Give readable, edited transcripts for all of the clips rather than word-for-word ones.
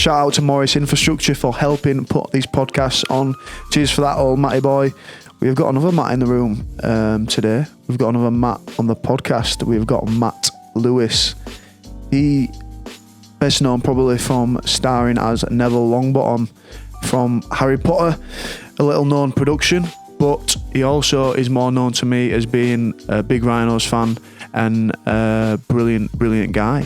Shout out to Morris Infrastructure for helping put these podcasts on. Cheers for that, old Matty boy. We've got another Matt in the room today. We've got another Matt on the podcast. We've got Matt Lewis. He best known probably from starring as Neville Longbottom from Harry Potter, a little known production, but he also is more known to me as being a big Rhinos fan and a brilliant guy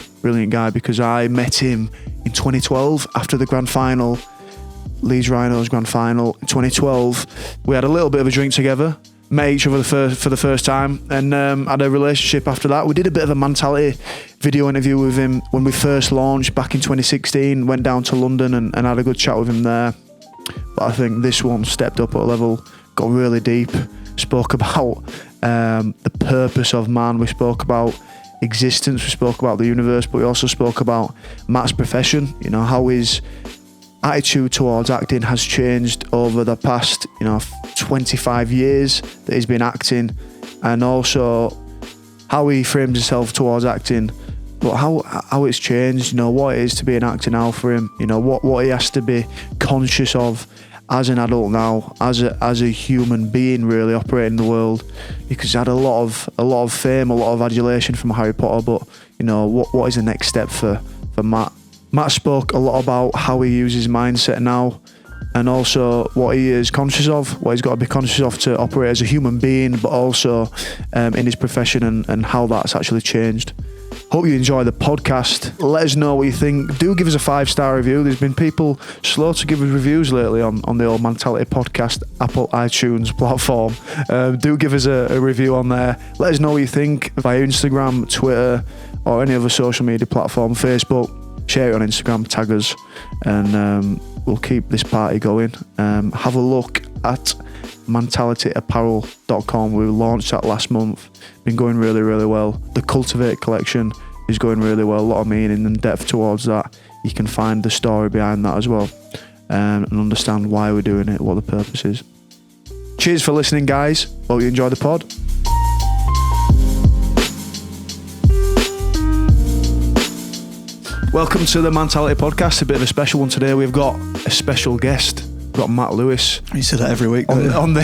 because I met him in 2012 after the grand final, Leeds Rhinos grand final in 2012. We had a little bit of a drink together, met each other for the first time, and had a relationship after that. We did a bit of a Mantality video interview with him when we first launched back in 2016, went down to London and had a good chat with him there. But I think this one stepped up a level, got really deep, spoke about the purpose of man, we spoke about existence, we spoke about the universe, but we also spoke about Matt's profession, you know, how his attitude towards acting has changed over the past, 25 years that he's been acting, and also how he frames himself towards acting, but how it's changed, what it is to be an actor now for him, what he has to be conscious of as an adult now, as a human being really operating in the world, because he had a lot of fame, a lot of adulation from Harry Potter, but what is the next step for Matt? Matt spoke a lot about how he uses mindset now, and also what he is conscious of, what he's got to be conscious of to operate as a human being, but also in his profession and how that's actually changed. Hope you enjoy the podcast. Let us know what you think. Do give us a 5-star review. There's been people slow to give us reviews lately on the old Mantality podcast, Apple iTunes platform. Do give us a review on there. Let us know what you think via Instagram, Twitter, or any other social media platform, Facebook. Share it on Instagram, tag us, and we'll keep this party going. Have a look at MantalityApparel.com. We launched that last month. Been going really, really well. The Cultivate collection is going really well. A lot of meaning and depth towards that. You can find the story behind that as well, and understand why we're doing it, what the purpose is. Cheers for listening, guys. Hope you enjoy the pod. Welcome to the Mantality podcast. A bit of a special one today. We've got a special guest. We've got Matt Lewis. You say that every week. On the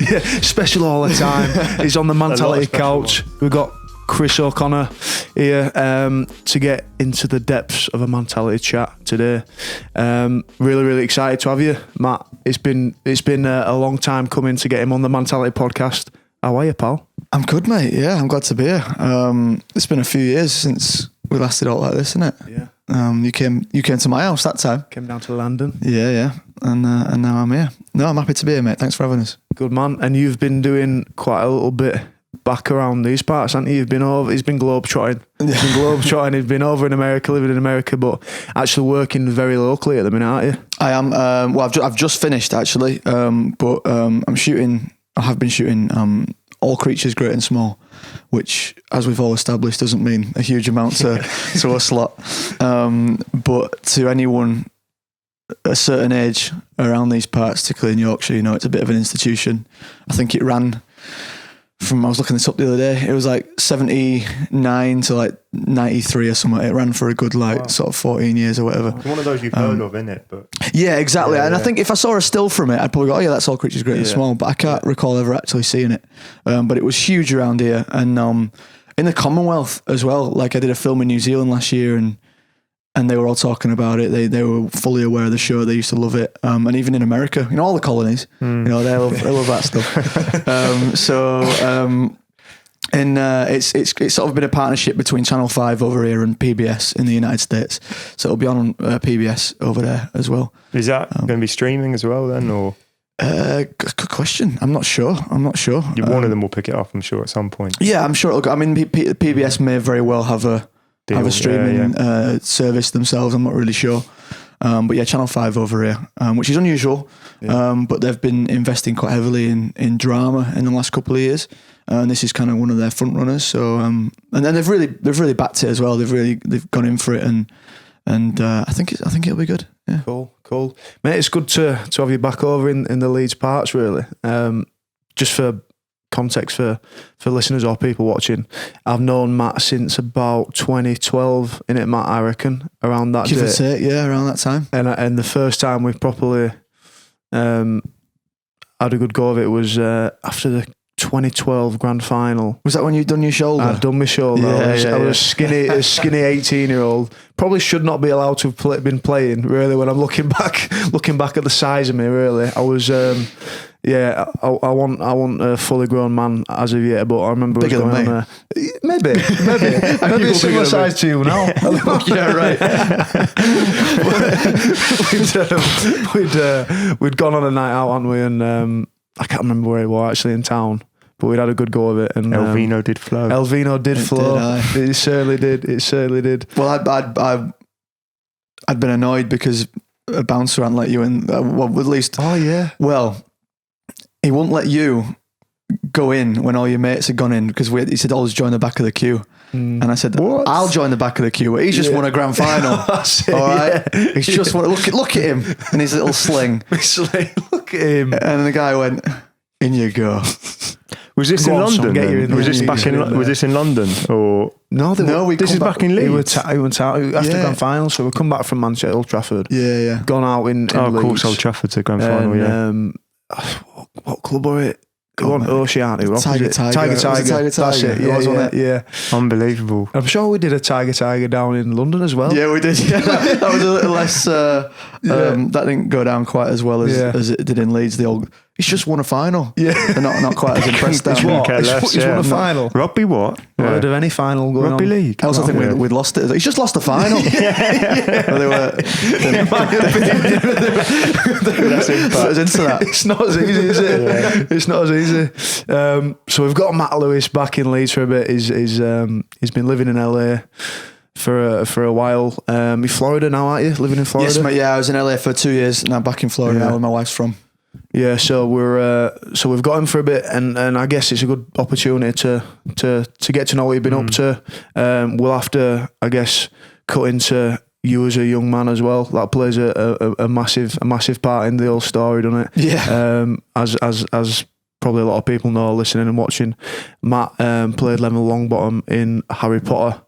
yeah, special all the time. He's on the Mantality couch. We've got Chris O'Connor here to get into the depths of a Mantality chat today. Really excited to have you, Matt. It's been a long time coming to get him on the Mantality podcast. How are you, pal? I'm good, mate. Yeah, I'm glad to be here. It's been a few years since we last did all like this, isn't it? Yeah. You came to my house that time. Came down to London. Yeah. And now I'm here. No, I'm happy to be here, mate. Thanks for having us. Good man. And you've been doing quite a little bit back around these parts, haven't you? He's been globe-trotting. He's been over in America, living in America, but actually working very locally at the minute, aren't you? I am. Well, I've just finished actually, but I have been shooting All Creatures Great and Small, which, as we've all established, doesn't mean a huge amount to us lot. But to anyone a certain age around these parts, particularly in Yorkshire, it's a bit of an institution. I think it ran from, I was looking this up the other day, it was like 79 to like 93 or something. It ran for a good sort of 14 years or whatever. It's one of those you've heard of, isn't it? But yeah, exactly. And I think if I saw a still from it, I'd probably go, oh yeah, that's All Creatures Great and Small, but I can't recall ever actually seeing it. But it was huge around here, and in the Commonwealth as well. Like, I did a film in New Zealand last year, and they were all talking about it. They were fully aware of the show. They used to love it. And even in America, all the colonies, they love that stuff. It's sort of been a partnership between Channel 5 over here and PBS in the United States. So it'll be on PBS over there as well. Is that going to be streaming as well then, or? Good question. I'm not sure. One of them will pick it up, I'm sure, at some point. Yeah, I'm sure it'll go. I mean, PBS may very well have a streaming service themselves. I'm not really sure. But yeah, Channel 5 over here, which is unusual. Yeah. But they've been investing quite heavily in drama in the last couple of years. And this is kind of one of their front runners. So, and then they've really backed it as well. They've gone in for it, and I think it'll be good. Yeah. Cool. Mate, it's good to have you back over in the Leeds parts, really. Just for context for listeners or people watching, I've known Matt since about 2012, innit, Matt, I reckon, around that Give or date. take, yeah, around that time. And the first time we properly had a good go of it was after the 2012 grand final. Was that when you'd done your shoulder? I'd done my shoulder. I was skinny, a skinny 18-year-old. Probably should not be allowed to have been playing. Really, when I'm looking back at the size of me, really, I was. I want a fully grown man as of yet. But I remember bigger than me. Maybe a similar size to you now. Yeah, right. We'd gone on a night out, hadn't we? And I can't remember where it was actually in town. But we'd had a good go of it, and Elvino did flow. Elvino did flow. It certainly did. Well, I'd been annoyed because a bouncer hadn't let you in. Well, at least. Oh yeah. Well, he wouldn't let you go in when all your mates had gone in because he said always join the back of the queue. And I said, What? I'll join the back of the queue. He's just won a grand final. All right, he's just won. Look at him and his little sling. Look at him. And the guy went, "In you go." Was this Go in on, son, London? get you Then? in there. Was this back in? Was this in London or? No, this is back in Leeds. He went out after the grand final, so we come back from Manchester, Old Trafford. Yeah. Gone out in Oh, of Leeds. course, Old Trafford's a grand final. And, what club were it? Go on, Oceania. Tiger. Tiger. That's it. Yeah. Unbelievable. I'm sure we did a Tiger down in London as well. Yeah, we did. Yeah. That was a little less. That didn't go down quite as well as it did in Leeds. He's just won a final. Yeah, they're not quite as impressed. He's won a final. Rugby what? Heard of any final going Rugby on? league. I also think we'd lost it. He's just lost the final. Well, they were. That's into that. It's not as easy, is it? Yeah. It's not as easy. So we've got Matt Lewis back in Leeds for a bit. He's been living in LA for a while. You're Florida now, aren't you? Living in Florida? Yes, mate. Yeah, I was in LA for 2 years. Now back in Florida now, where my wife's from. Yeah, so we've got him for a bit, and I guess it's a good opportunity to get to know what you've been up to. We'll have to, I guess, cut into you as a young man as well. That plays a massive part in the whole story, doesn't it? Yeah. As probably a lot of people know, listening and watching, Matt played Neville Longbottom in Harry Potter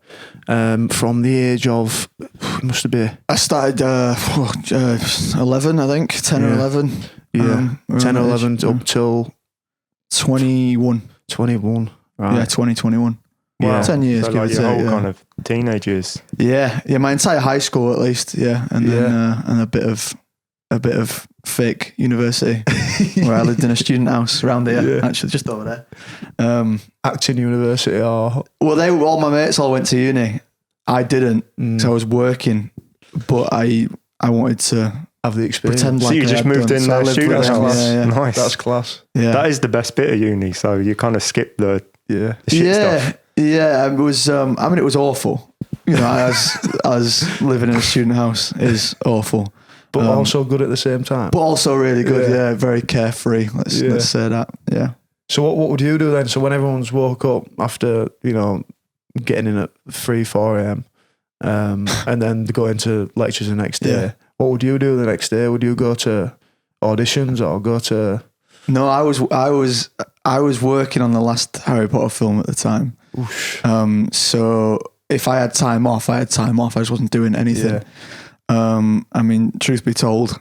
from the age of, it must have been... I started 11, I think, 10 or 11. Yeah, 10 or 11 up till 21. 21. Right. Yeah, 2021. Wow. 10 years, So give like or your take. whole kind of teenage years. Yeah, my entire high school at least. Yeah, and then and a bit of fake university where I lived in a student house around here, actually just over there. Acting university or... Well, all my mates all went to uni. I didn't, so I was working, but I wanted to have the experience. pretend So like you I just had moved done. in So I the lived student with them. house. Yeah. Nice. That's class. Yeah. That is the best bit of uni. So you kind of skip the shit stuff. Yeah. It was. I mean, it was awful. You know, as living in a student house is awful, but also good at the same time. but also really good. Yeah, very carefree. Let's say that. Yeah. So what would you do then? So when everyone's woke up after, getting in at 3-4 a.m. And then go into lectures the next day, what would you do the next day? Would you go to auditions or go to... No, I was working on the last Harry Potter film at the time. So if I had time off, I had time off. I just wasn't doing anything. I mean, truth be told,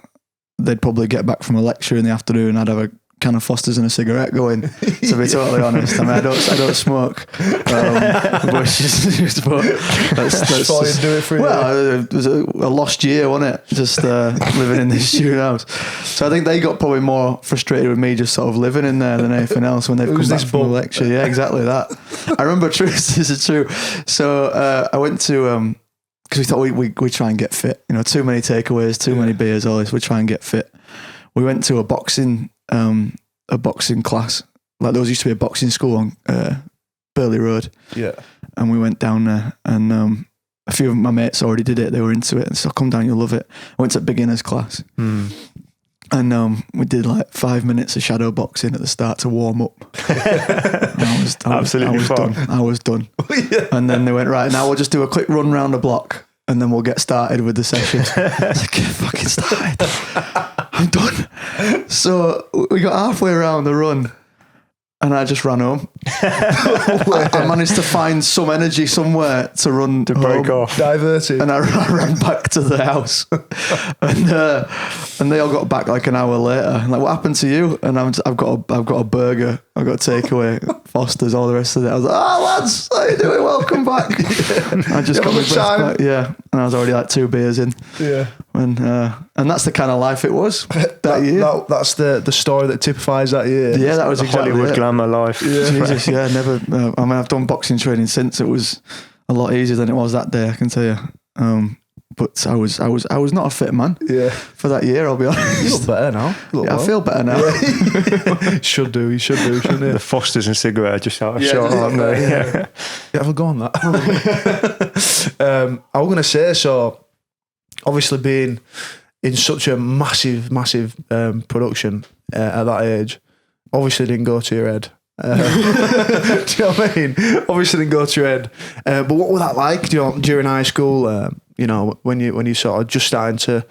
they'd probably get back from a lecture in the afternoon. I'd have a can of Foster's and a cigarette going, to be totally honest. I mean, I don't smoke. But it's just let's do it for you. Well, it was a lost year, wasn't it? Just living in this student house. So I think they got probably more frustrated with me just sort of living in there than anything else when they've come back from a lecture. Yeah, exactly that. I remember, this is true. So I went to, because we thought we'd try and get fit. Too many takeaways, too many beers, all this. We'd try and get fit. We went to a boxing class. Like there used to be a boxing school on Burley Road. Yeah. And we went down there, and a few of my mates already did it. They were into it, and so come down, you'll love it. I went to beginners class, and we did like 5 minutes of shadow boxing at the start to warm up. I was done. And then they went, right, now we'll just do a quick run round the block, and then we'll get started with the session. I was like, get fucking started. I'm done. So we got halfway around the run, and I just ran home. I managed to find some energy somewhere to run to break off, diverted, and I ran back to the house. and they all got back like an hour later. Like, what happened to you? And I've got a burger, I've got a takeaway, Foster's, all the rest of it. I was like, oh lads, how you doing? Welcome back. I just got my breath back. Yeah, and I was already like 2 beers in. Yeah, and that's the kind of life it was that year. That's the story that typifies that year. Yeah, that was the exactly Hollywood it. glamour life. Yeah. Jesus, yeah, never. I mean, I've done boxing training since. It was a lot easier than it was that day, I can tell you. But I was not a fit man. Yeah. For that year, I'll be honest. You look better now. I feel better now. Yeah. Should do, shouldn't it? The Fosters and cigarette are just out of shot, aren't they? Yeah. Yeah, have a go on that. I was going to say, so obviously being in such a massive production at that age, obviously didn't go to your head. Do you know what I mean? Obviously didn't go to your head. But what was that like? During high school? When you sort of just starting to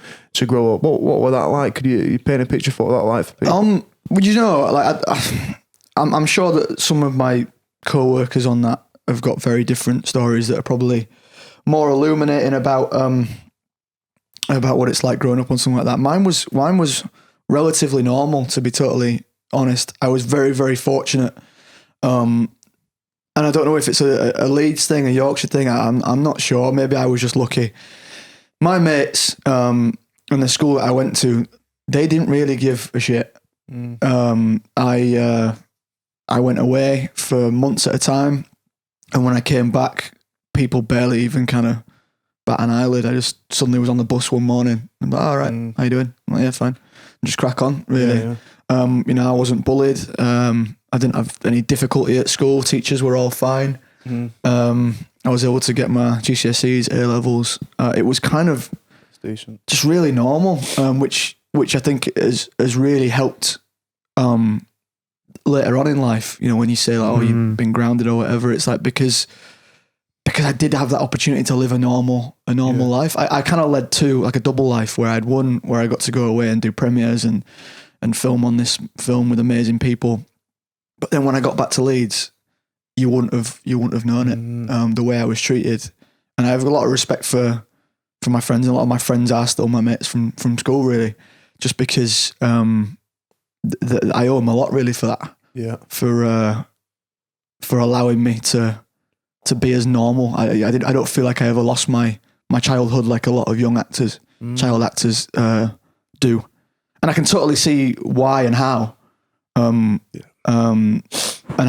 grow up. What was that like? Could you paint a picture for what that like for people? Well, I'm sure that some of my co-workers on that have got very different stories that are probably more illuminating about what it's like growing up on something like that. Mine was relatively normal, to be totally honest. I was very, very fortunate. And I don't know if it's a Leeds thing, a Yorkshire thing. I'm not sure. Maybe I was just lucky. My mates in the school that I went to, they didn't really give a shit. I went away for months at a time, and when I came back, people barely even kind of bat an eyelid. I just suddenly was on the bus one morning. I'm like, all right, how you doing? I'm like, yeah, fine. Just crack on, really. Yeah. I wasn't bullied. I didn't have any difficulty at school. Teachers were all fine. I was able to get my GCSEs, A levels. It was kind of just really normal, which I think has really helped later on in life. When you say like, oh, you've been grounded or whatever, it's like because I did have that opportunity to live a normal life. I kind of led to like a double life where I got to go away and do premieres and film on this film with amazing people. But then when I got back to Leeds, you wouldn't have known it, the way I was treated. And I have a lot of respect for my friends, and a lot of my friends are still my mates from school, really, just because I owe them a lot, really, for that. Yeah. For allowing me to be as normal. I don't feel like I ever lost my childhood like a lot of young actors, child actors do. And I can totally see why and how. And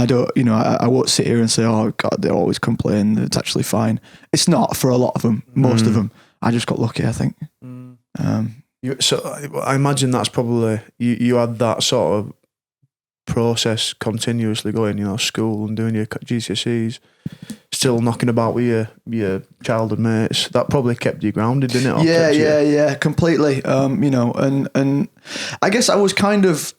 I don't, I won't sit here and say, oh God, they always complain. It's actually fine. It's not for a lot of them, most of them. I just got lucky, I think. So I imagine that's probably, you had that sort of process continuously going, school and doing your GCSEs, still knocking about with your childhood mates. That probably kept you grounded, didn't it? Yeah, completely. And I guess I was kind of,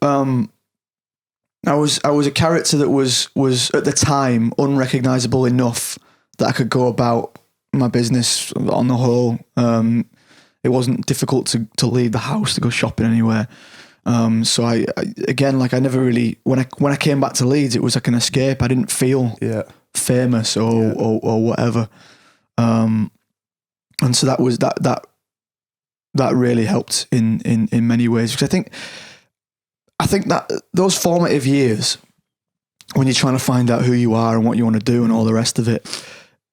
I was a character that was at the time unrecognisable enough that I could go about my business on the whole. It wasn't difficult to leave the house to go shopping anywhere. So I never really, when I came back to Leeds, it was like an escape. I didn't feel famous or whatever. And so that was that really helped in many ways, because I think that those formative years, when you're trying to find out who you are and what you want to do and all the rest of it,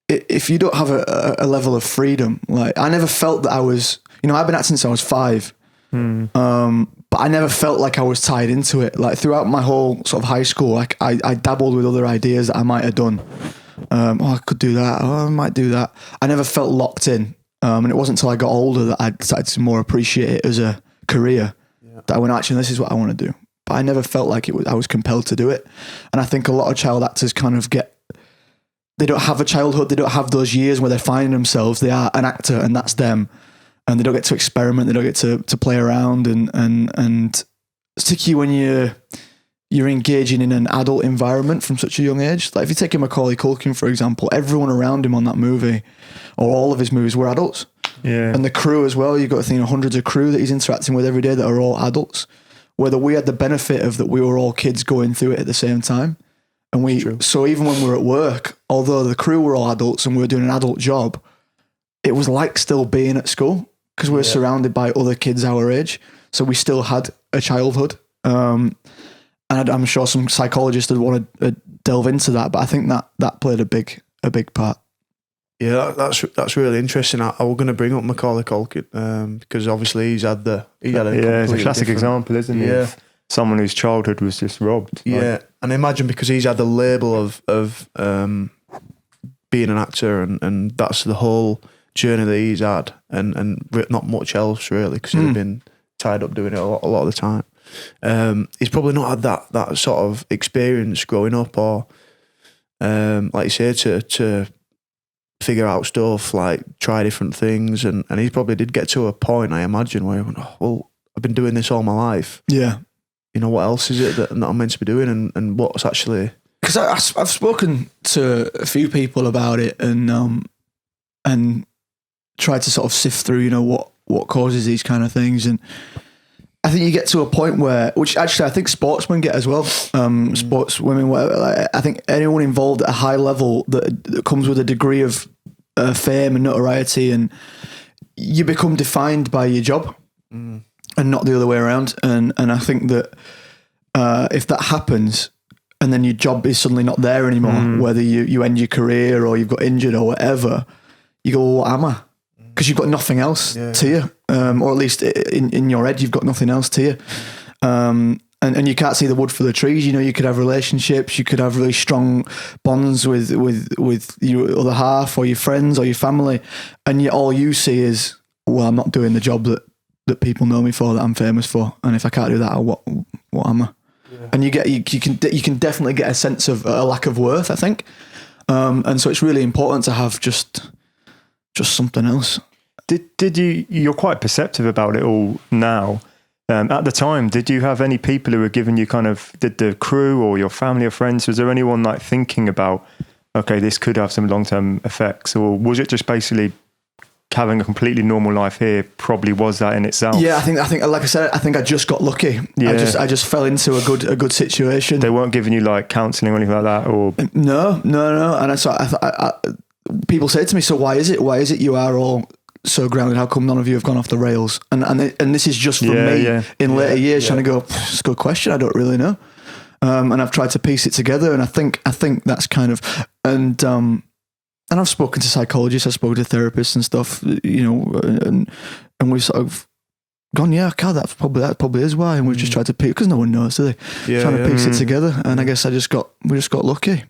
if you don't have a level of freedom, like I never felt that I was, I've been acting since I was 5, but I never felt like I was tied into it. Like throughout my whole sort of high school, like I dabbled with other ideas that I might have done. I could do that. I might do that. I never felt locked in. And it wasn't until I got older that I started to more appreciate it as a career. That I went, actually, this is what I want to do. But I never felt like I was compelled to do it. And I think a lot of child actors kind of they don't have a childhood. They don't have those years where they're finding themselves. They are an actor and that's them. And they don't get to experiment. They don't get to play around. And particularly when you're engaging in an adult environment from such a young age. Like if you take a Macaulay Culkin, for example, everyone around him on that movie, or all of his movies, were adults. Yeah. And the crew as well, you've got to think, hundreds of crew that he's interacting with every day that are all adults. whether we had the benefit of that we were all kids going through it at the same time. And so even when we were at work, although the crew were all adults and we were doing an adult job, it was like still being at school because we were surrounded by other kids our age. So we still had a childhood. And I'm sure some psychologists would want to delve into that, but I think that played a big part. Yeah, that's really interesting. I was going to bring up Macaulay Culkin because obviously he's had a it's a classic example, isn't it? Yeah, someone whose childhood was just robbed. Yeah, and imagine because he's had the label of being an actor, and that's the whole journey that he's had, and not much else really because he's been tied up doing it a lot of the time. He's probably not had that sort of experience growing up, or like you say, to figure out stuff, like try different things, and he probably did get to a point, I imagine, where he went, oh, well, I've been doing this all my life. Yeah. You know, what else is it that I'm meant to be doing, and what's actually... Because I've spoken to a few people about it and tried to sort of sift through, you know, what causes these kind of things. And I think you get to a point where, which actually I think sportsmen get as well, sportswomen, whatever. I think anyone involved at a high level that comes with a degree of fame and notoriety, and you become defined by your job and not the other way around. And I think that if that happens and then your job is suddenly not there anymore, whether you end your career or you've got injured or whatever, you go, well, what am I? Because you've got nothing else to you, or at least in your head, you've got nothing else to you. And you can't see the wood for the trees. You know, you could have relationships, you could have really strong bonds with your other half or your friends or your family, and yet all you see is, well, I'm not doing the job that people know me for, that I'm famous for, and if I can't do that, what am I? Yeah. And you can definitely get a sense of a lack of worth, I think, and so it's really important to have just something else. Did you're quite perceptive about it all now. At the time, did you have any people who were giving you did the crew or your family or friends, was there anyone like thinking about, okay, this could have some long-term effects, or was it just basically having a completely normal life here probably was that in itself? Yeah, I think like I said, I think I just got lucky. Yeah. I just fell into a good situation. They weren't giving you like counselling or anything like that, or no. And I people say to me, so why is it you are all so grounded? How come none of you have gone off the rails? And this is just from me in later years trying to go, it's a good question, I don't really know. And I've tried to piece it together, and I think that's kind of, and I've spoken to psychologists, I've spoken to therapists and stuff, you know, and we've sort of gone, God, that probably is why, and we've just tried to piece, because no one knows, do they? Trying to piece it together, and I guess we just got lucky.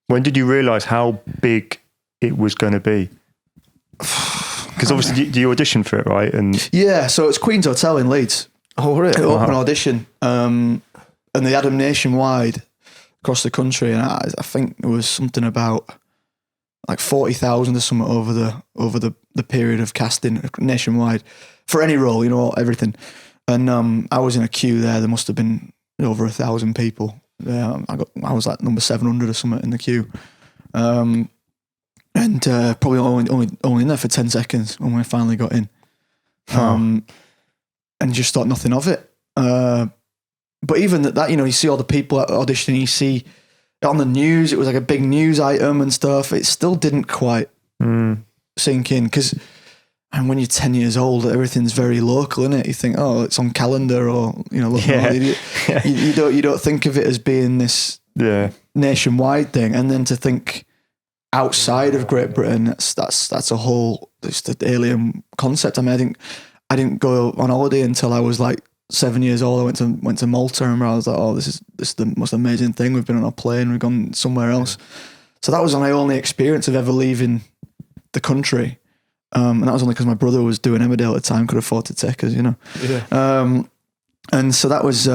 When did you realise how big it was going to be? Because obviously you auditioned for it, right? And yeah, so it's Queen's Hotel in Leeds. Oh, really? Open audition, and they had them nationwide across the country, and I think there was something about like 40,000 or something over the period of casting nationwide for any role, you know, everything. And I was in a queue there. There must have been over 1,000 people. I was like number 700 or something in the queue. And probably only in there for 10 seconds when we finally got in. And just thought nothing of it. But even that, you know, you see all the people auditioning, you see on the news, it was like a big news item and stuff. It still didn't quite sink in, because when you're 10 years old, everything's very local, isn't it? You think, oh, it's on calendar, or, you know, you don't think of it as being this nationwide thing. And then to think outside of Great Britain, that's a whole, it's the alien concept. I mean, I didn't go on holiday until I was like 7 years old. I went to Malta, and I was like, oh, this is the most amazing thing. We've been on a plane, we've gone somewhere else. So that was my only experience of ever leaving the country. And that was only because my brother was doing Emmerdale at the time, could afford to take us, you know. Yeah. And so that was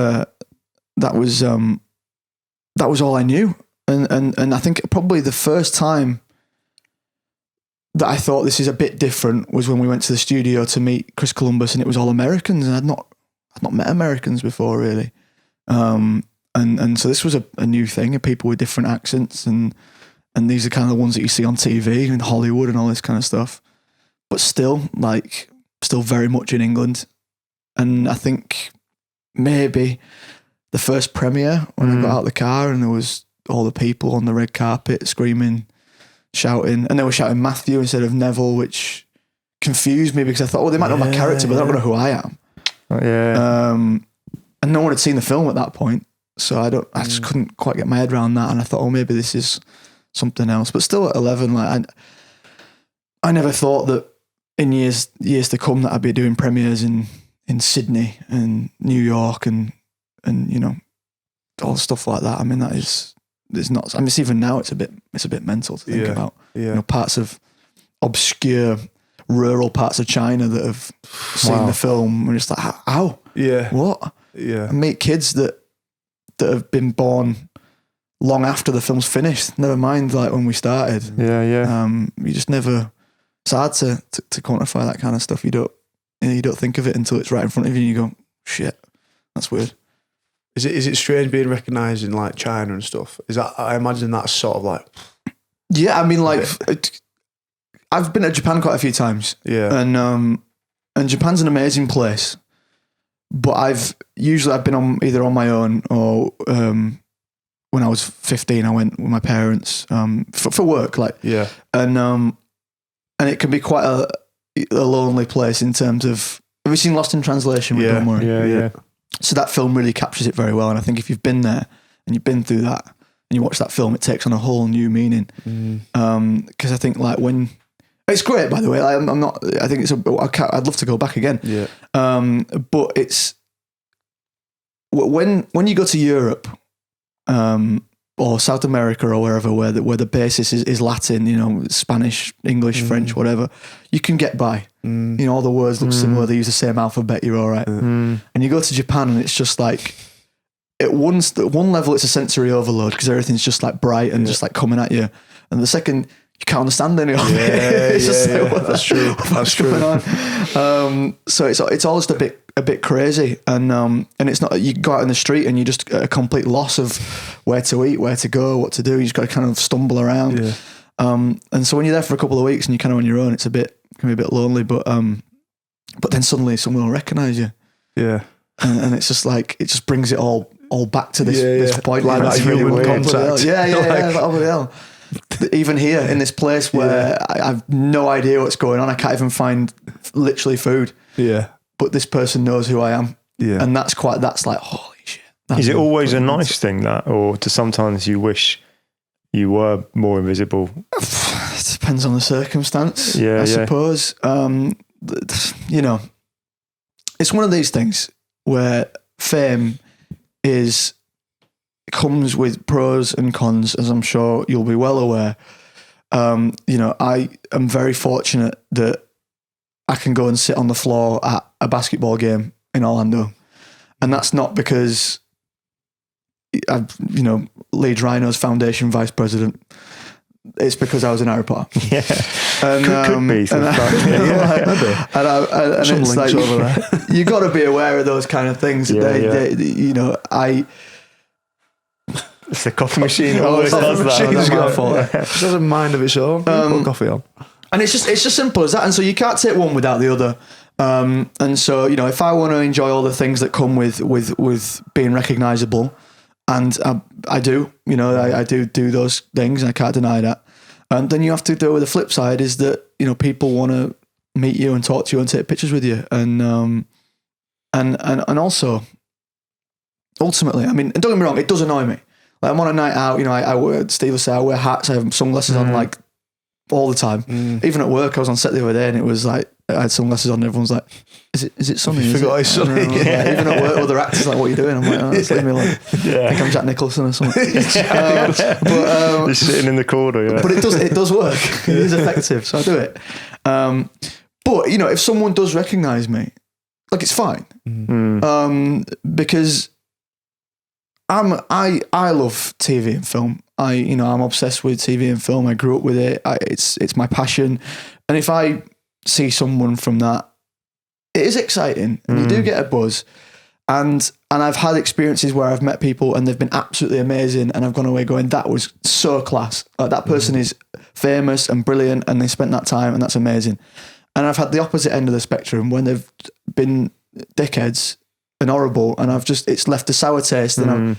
all I knew. And I think probably the first time that I thought this is a bit different was when we went to the studio to meet Chris Columbus, and it was all Americans, and I'd not met Americans before, really. And so this was a new thing, of people with different accents, and these are kind of the ones that you see on TV in Hollywood and all this kind of stuff, but still very much in England. And I think maybe the first premiere when I got out of the car and there was all the people on the red carpet screaming, shouting, and they were shouting Matthew instead of Neville, which confused me because I thought, they might know my character, but they don't know who I am. And no one had seen the film at that point, so I just couldn't quite get my head around that, and I thought, maybe this is something else. But still at 11, like I never thought that in years to come that I'd be doing premieres in Sydney and New York and all stuff like that. I mean, it's not. I mean, even now it's a bit mental to think about. Parts of obscure rural parts of China that have seen the film and just like, how? Yeah. What? Yeah. I meet kids that have been born long after the film's finished. Never mind like when we started. You just never. It's hard to quantify that kind of stuff. You don't think of it until it's right in front of you, and you go, "Shit, that's weird." Is it strange being recognised in like China and stuff? Is that, I imagine that's sort of like. Yeah, I mean, like I've been to Japan quite a few times. Yeah, and Japan's an amazing place. But I've been either on my own or when I was 15, I went with my parents for work, and it can be quite a lonely place in terms of. Have you seen Lost in Translation? With Bill Murray? Yeah. So that film really captures it very well, and I think if you've been there and you've been through that and you watch that film, it takes on a whole new meaning. Because I think like when. It's great, by the way. I'm not. I think I'd love to go back again. Yeah. But it's when you go to Europe, or South America or wherever, where the basis is Latin, Spanish, English, French, whatever. You can get by. All the words look similar. They use the same alphabet. You're all right. And you go to Japan, and it's just like at one level, it's a sensory overload because everything's just like bright and just like coming at you. And the second. You can't understand any of it. It's just like, that's true. That's true. So it's all just a bit crazy, and it's not. You go out in the street and you just at a complete loss of where to eat, where to go, what to do. You just got to kind of stumble around. Yeah. And so when you're there for a couple of weeks and you're kind of on your own, can be a bit lonely. But then suddenly someone will recognise you. Yeah. And it's just like it just brings it all back to this point. Like that human contact. Yeah. Even here in this place where I have no idea what's going on, I can't even find literally food. Yeah. But this person knows who I am. Yeah. And that's like, holy shit. Is it always a nice thing that, or do sometimes you wish you were more invisible? It depends on the circumstance, I suppose. It's one of these things where fame comes with pros and cons, as I'm sure you'll be well aware. I am very fortunate that I can go and sit on the floor at a basketball game in Orlando. And that's not because I'm, Leeds Rhinos Foundation Vice President. It's because I was in Harry Potter. Yeah. And, could be. And it's like, over there. You got to be aware of those kind of things. It's the coffee machine always does that. It has a mind of its own. Put coffee on. And it's just simple as that. And so you can't take one without the other. And so, if I want to enjoy all the things that come with being recognisable, and I do, I do those things, and I can't deny that. And then you have to deal with the flip side is that, people want to meet you and talk to you and take pictures with you. And also, ultimately, I mean, and don't get me wrong, it does annoy me. Like I'm on a night out, I wear, Steve will say, I wear hats, I have sunglasses on like all the time. Even at work, I was on set the other day and it was like, I had sunglasses on and everyone's like, is it sunny? You forgot it's sunny. Yeah. Even at work, other actors like, what are you doing? I'm like, leave me alone. I think I'm Jack Nicholson or something. You're sitting in the corner, But it does work. It is effective, so I do it. But, if someone does recognise me, like it's fine. Because I love TV and film. I'm obsessed with TV and film. I grew up with it. It's my passion. And if I see someone from that, it is exciting, and you do get a buzz. And I've had experiences where I've met people and they've been absolutely amazing, and I've gone away going, that was so class. Like that person is famous and brilliant, and they spent that time, and that's amazing. And I've had the opposite end of the spectrum when they've been dickheads and horrible, and it's left a sour taste, and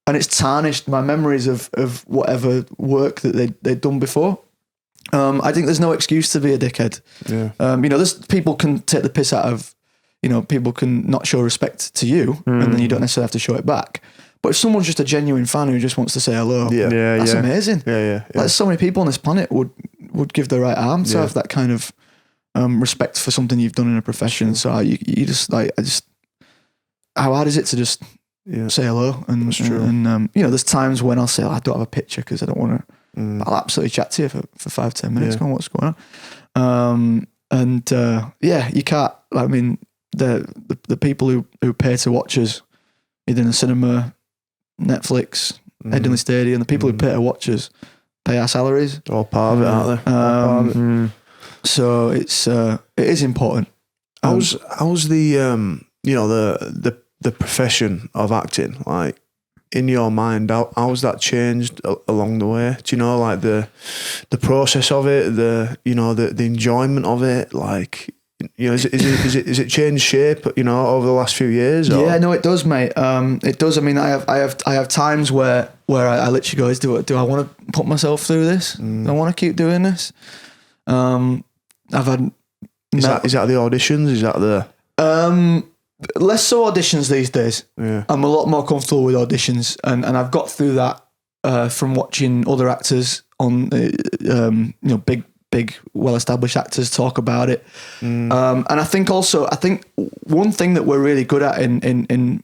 it's tarnished my memories of whatever work that they'd done before. I think there's no excuse to be a dickhead. Yeah. There's people can take the piss out of, people can not show respect to you, and then you don't necessarily have to show it back. But if someone's just a genuine fan who just wants to say hello, that's amazing. Like, so many people on this planet would give their right arm to have that kind of respect for something you've done in a profession. So you just how hard is it to just say hello? And that's true. And there's times when I'll say, I don't have a picture because I don't want to. I'll absolutely chat to you for 5-10 minutes. Go on, what's going on? You can't. I mean, the people who pay to watch us, either in the cinema, Netflix, Headingley Stadium, the people who pay to watch us pay our salaries. All part of it, aren't they? So it is important. How's the the profession of acting, like, in your mind, how's that changed along the way? Do you know, like, the process of it, the enjoyment of it, like, is it changed shape, over the last few years? Or? Yeah, no, it does, mate. It does. I mean, I have times where I literally go, do I want to put myself through this? Do I want to keep doing this? I've had. Is that the auditions? Is that the? Less so auditions these days. Yeah. I'm a lot more comfortable with auditions, and I've got through that from watching other actors on, big, well-established actors talk about it. And I think one thing that we're really good at in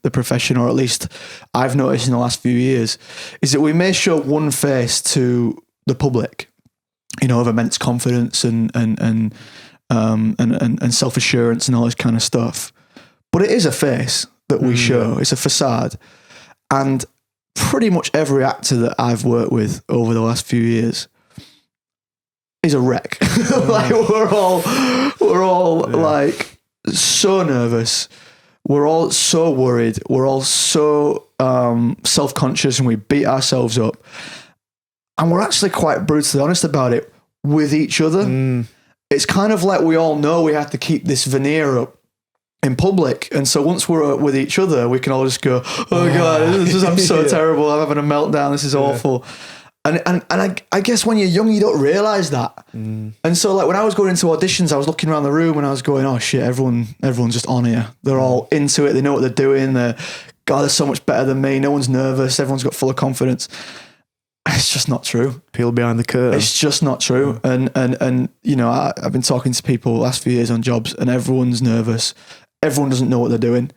the profession, or at least I've noticed in the last few years, is that we may show one face to the public, of immense confidence and self-assurance and all this kind of stuff. But it is a face that we show. It's a facade. And pretty much every actor that I've worked with over the last few years is a wreck. Like, we're all like so nervous. We're all so worried. We're all so self-conscious, and we beat ourselves up. And we're actually quite brutally honest about it with each other. It's kind of like we all know we have to keep this veneer up in public. And so once we're with each other, we can all just go, oh God, I'm so terrible. I'm having a meltdown. This is awful. And I guess when you're young, you don't realize that. And so, like, when I was going into auditions, I was looking around the room and I was going, oh shit, everyone's just on here. They're all into it. They know what they're doing. They're so much better than me. No one's nervous. Everyone's got full of confidence. It's just not true. Peel behind the curtain. It's just not true. And I've been talking to people the last few years on jobs, and everyone's nervous. Everyone doesn't know what they're doing.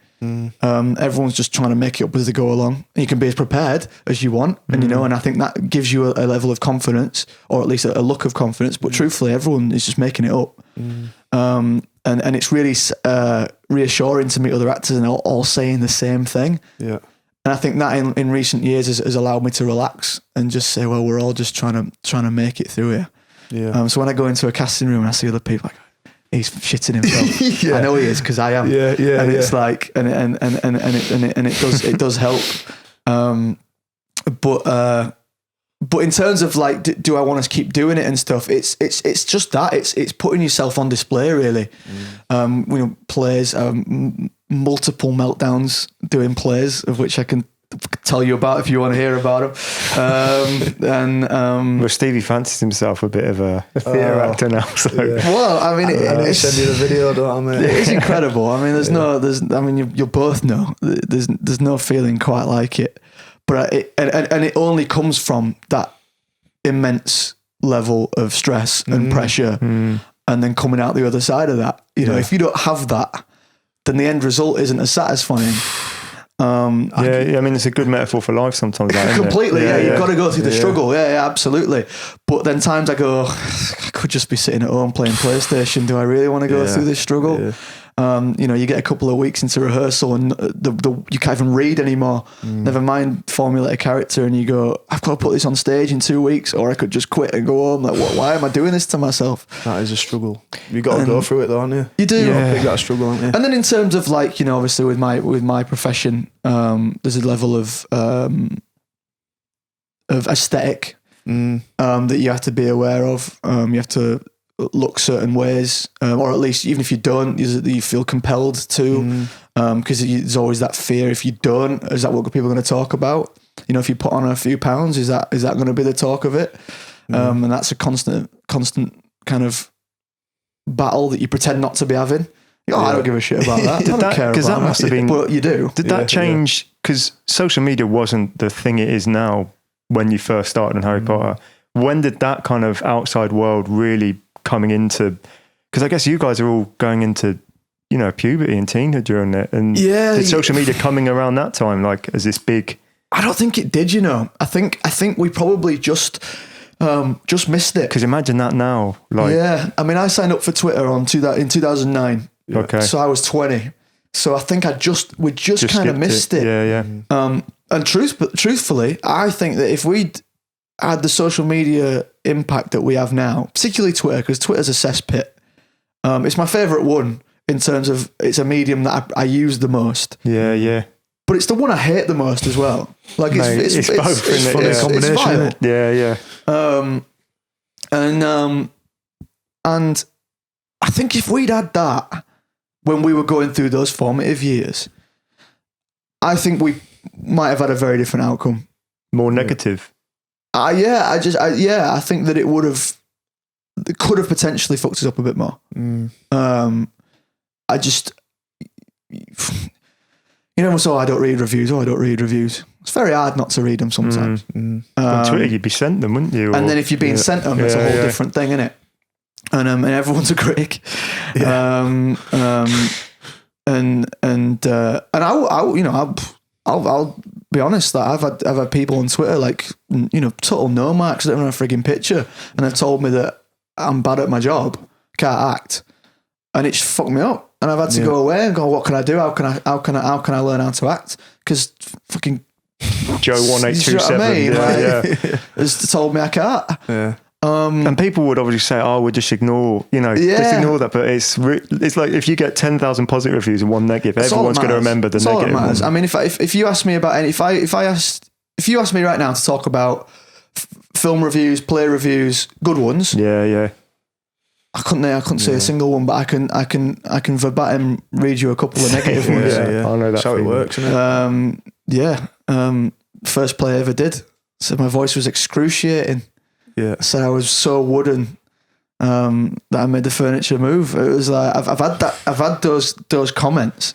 Everyone's just trying to make it up as they go along. And you can be as prepared as you want, and and I think that gives you a level of confidence, or at least a look of confidence. But truthfully, everyone is just making it up. And it's really reassuring to meet other actors and all saying the same thing. Yeah. And I think that in recent years has allowed me to relax and just say, well, we're all just trying to make it through here. Yeah. So when I go into a casting room and I see other people, like, he's shitting himself. I know he is, because I am. Yeah. And it's like, and it does help. But in terms of, like, do I want to keep doing it and stuff? It's just that it's putting yourself on display, really. Plays. Multiple meltdowns doing plays, of which I can tell you about if you want to hear about them. Well, Stevie fancies himself a bit of a theatre actor now. So. Yeah. Well, I mean, I send you the video, don't I, mate? It is incredible. I mean, you'll both know there's no feeling quite like it, but it only comes from that immense level of stress and pressure, and then coming out the other side of that. If you don't have that, then the end result isn't as satisfying. I mean, it's a good metaphor for life sometimes. Completely, you've got to go through the struggle. Yeah, absolutely. But then times I go, I could just be sitting at home playing PlayStation. Do I really want to go through this struggle? Yeah. You get a couple of weeks into rehearsal and you can't even read anymore. Never mind formulate a character, and you go, I've got to put this on stage in 2 weeks, or I could just quit and go home. Like, why am I doing this to myself? That is a struggle. You've got to go through it, though, haven't you? You do. You've got a struggle, haven't you? And then in terms of, like, obviously with my profession, there's a level of aesthetic that you have to be aware of. You have to look certain ways, or at least even if you don't, you feel compelled to, because there's always that fear. If you don't, is that what people are going to talk about? You know, if you put on a few pounds, is that going to be the talk of it? And that's a constant kind of battle that you pretend not to be having. I don't give a shit about that. I don't care about that. Must have been, but you do. Did that change? Because social media wasn't the thing it is now when you first started on Harry Potter. When did that kind of outside world really coming into? Because I guess you guys are all going into, you know, puberty and teenhood during it. And did social media coming around that time, like as this big? I don't think it did, you know. I think we probably just missed it. Because imagine that now. Like, yeah. I mean, I signed up for Twitter in 2009. Okay. So I was 20. So I think we just kind of missed it. Yeah, yeah. And truthfully, I think that if we'd had the social media impact that we have now, particularly Twitter, because Twitter's a cesspit. It's my favourite one in terms of it's a medium that I use the most. Yeah, yeah. But it's the one I hate the most as well. Like it's both, isn't it? It's vile. Yeah, yeah. And I think if we'd had that when we were going through those formative years, I think we might have had a very different outcome. More negative. I think that it could have potentially fucked us up a bit more. So I don't read reviews. It's very hard not to read them sometimes. On Twitter, you'd be sent them, wouldn't you? And then if you're being sent them, it's a whole different thing, isn't it? And everyone's a critic. Yeah. I'll be honest that I've had people on Twitter like, you know, total no marks, don't even have a frigging picture, and they've told me that I'm bad at my job, can't act, and it's fucked me up. And I've had to go away and go, what can I do? How can I learn how to act? Because fucking Joe 1827 you know what I mean? Has told me I can't. Yeah. And people would obviously say, "Oh, we'll just ignore, just ignore that." But it's like if you get 10,000 positive reviews and one negative, everyone's going to remember the negative one. I mean, if you ask me about if you ask me right now to talk about film reviews, play reviews, good ones, I couldn't say a single one, but I can verbatim read you a couple of negative ones. I know that's how it works, isn't it? First play I ever did. So my voice was excruciating. Yeah. So I was so wooden that I made the furniture move. It was like I've had those comments.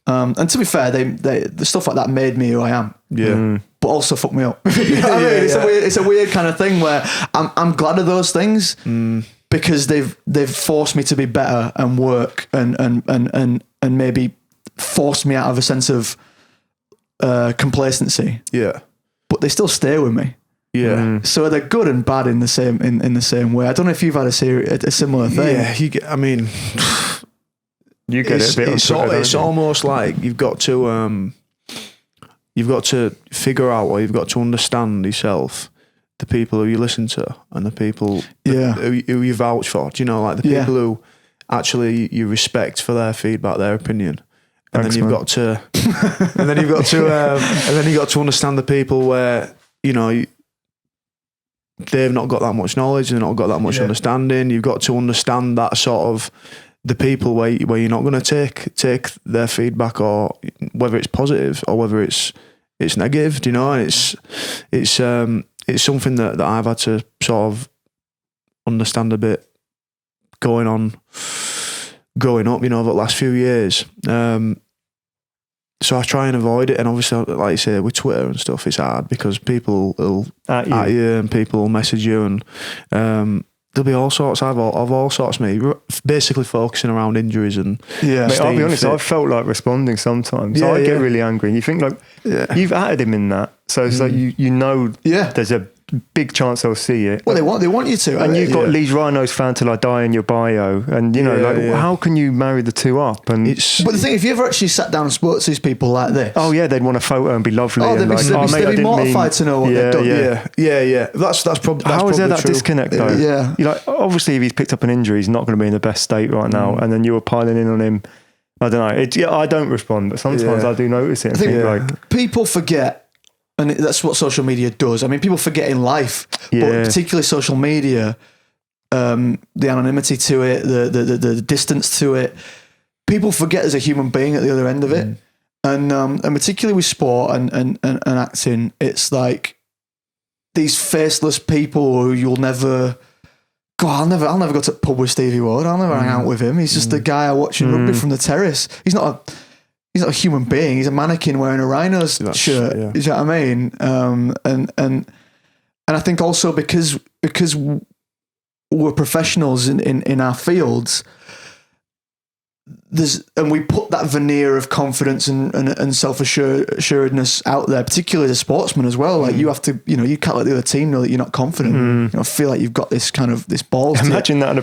And to be fair, the stuff like that made me who I am. Yeah. But also fucked me up. You know what I mean? It's a weird kind of thing where I'm glad of those things because they've forced me to be better and work and maybe forced me out of a sense of complacency. Yeah. But they still stay with me. Yeah. So they're good and bad in the same way. I don't know if you've had a similar thing. Yeah, you get it a bit on Twitter, it's almost like you've got to figure out, or you've got to understand yourself, the people who you listen to and the people who you vouch for. Do you know, like the people who actually you respect for their feedback, their opinion. And then you've got to understand the people where, you know, they've not got that much knowledge, they've not got that much understanding. You've got to understand that sort of the people where you're not going to take their feedback, or whether it's positive or whether it's negative. Do you know? And it's something that I've had to sort of understand a bit growing up, you know, over the last few years. So I try and avoid it, and obviously, like you say, with Twitter and stuff, it's hard because people will at you and people will message you, and there'll be all sorts of all sorts. Me basically focusing around injuries and Mate, I'll be honest, I've felt like responding sometimes. I get really angry, and you think like you've added him in that, so it's like you know there's a big chance they'll see it. Well, they want you to, and you've got Leeds Rhinos fan till I die in your bio, and you know how can you marry the two up? And but the thing, if you ever actually sat down and spoke to these people like this, they'd want a photo and be lovely. They'd be mortified to know what they've done. Yeah. That's probably how is there that true. disconnect though? Yeah, you're like, obviously if he's picked up an injury, he's not going to be in the best state right now, and then you were piling in on him. I don't know. I don't respond, but sometimes I do notice it. And think like people forget. And that's what social media does. I mean, people forget in life, but particularly social media, the anonymity to it, the distance to it. People forget there's a human being at the other end of it. And particularly with sport and acting, it's like these faceless people who you'll never... God, I'll never go to the pub with Stevie Ward. I'll never hang out with him. He's just the guy I watch in rugby from the terrace. He's not a human being. He's a mannequin wearing a Rhinos shirt. Yeah. You know what I mean? And I think also because we're professionals in our fields, and we put that veneer of confidence and self-assuredness out there, particularly as a sportsman as well. Like you have to, you can't let the other team know that you're not confident. Feel like you've got this kind of this balls. Imagine that in a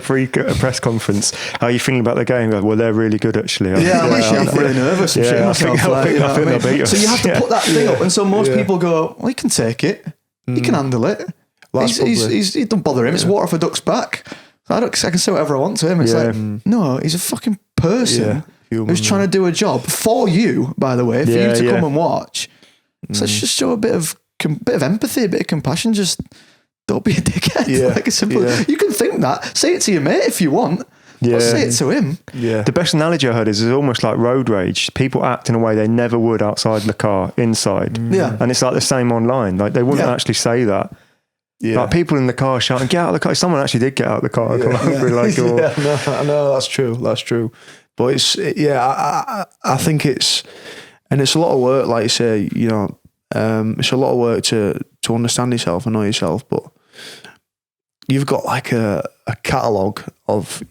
press conference. How are you feeling about the game? Well, they're really good actually. I'm really nervous. I think they'll beat us. So you have to put that thing up, and so most people go, "Well, he can take it. He can handle it. He don't bother him. It's water off a duck's back. I can say whatever I want to him." It's like, no, he's a fucking person who's trying to do a job for you, by the way, for you to come and watch. So let's just show a bit of empathy, a bit of compassion. Just don't be a dickhead. Like a simple. You can think that. Say it to your mate if you want. I'll say it to him. The best analogy I heard is it's almost like road rage. People act in a way they never would outside the car, inside. And it's like the same online. Like they wouldn't actually say that. Like people in the car shouting, "Get out of the car!" Someone actually did get out of the car. I know that's true. But it's I think it's a lot of work. Like you say, it's a lot of work to understand yourself and know yourself. But you've got like a catalogue of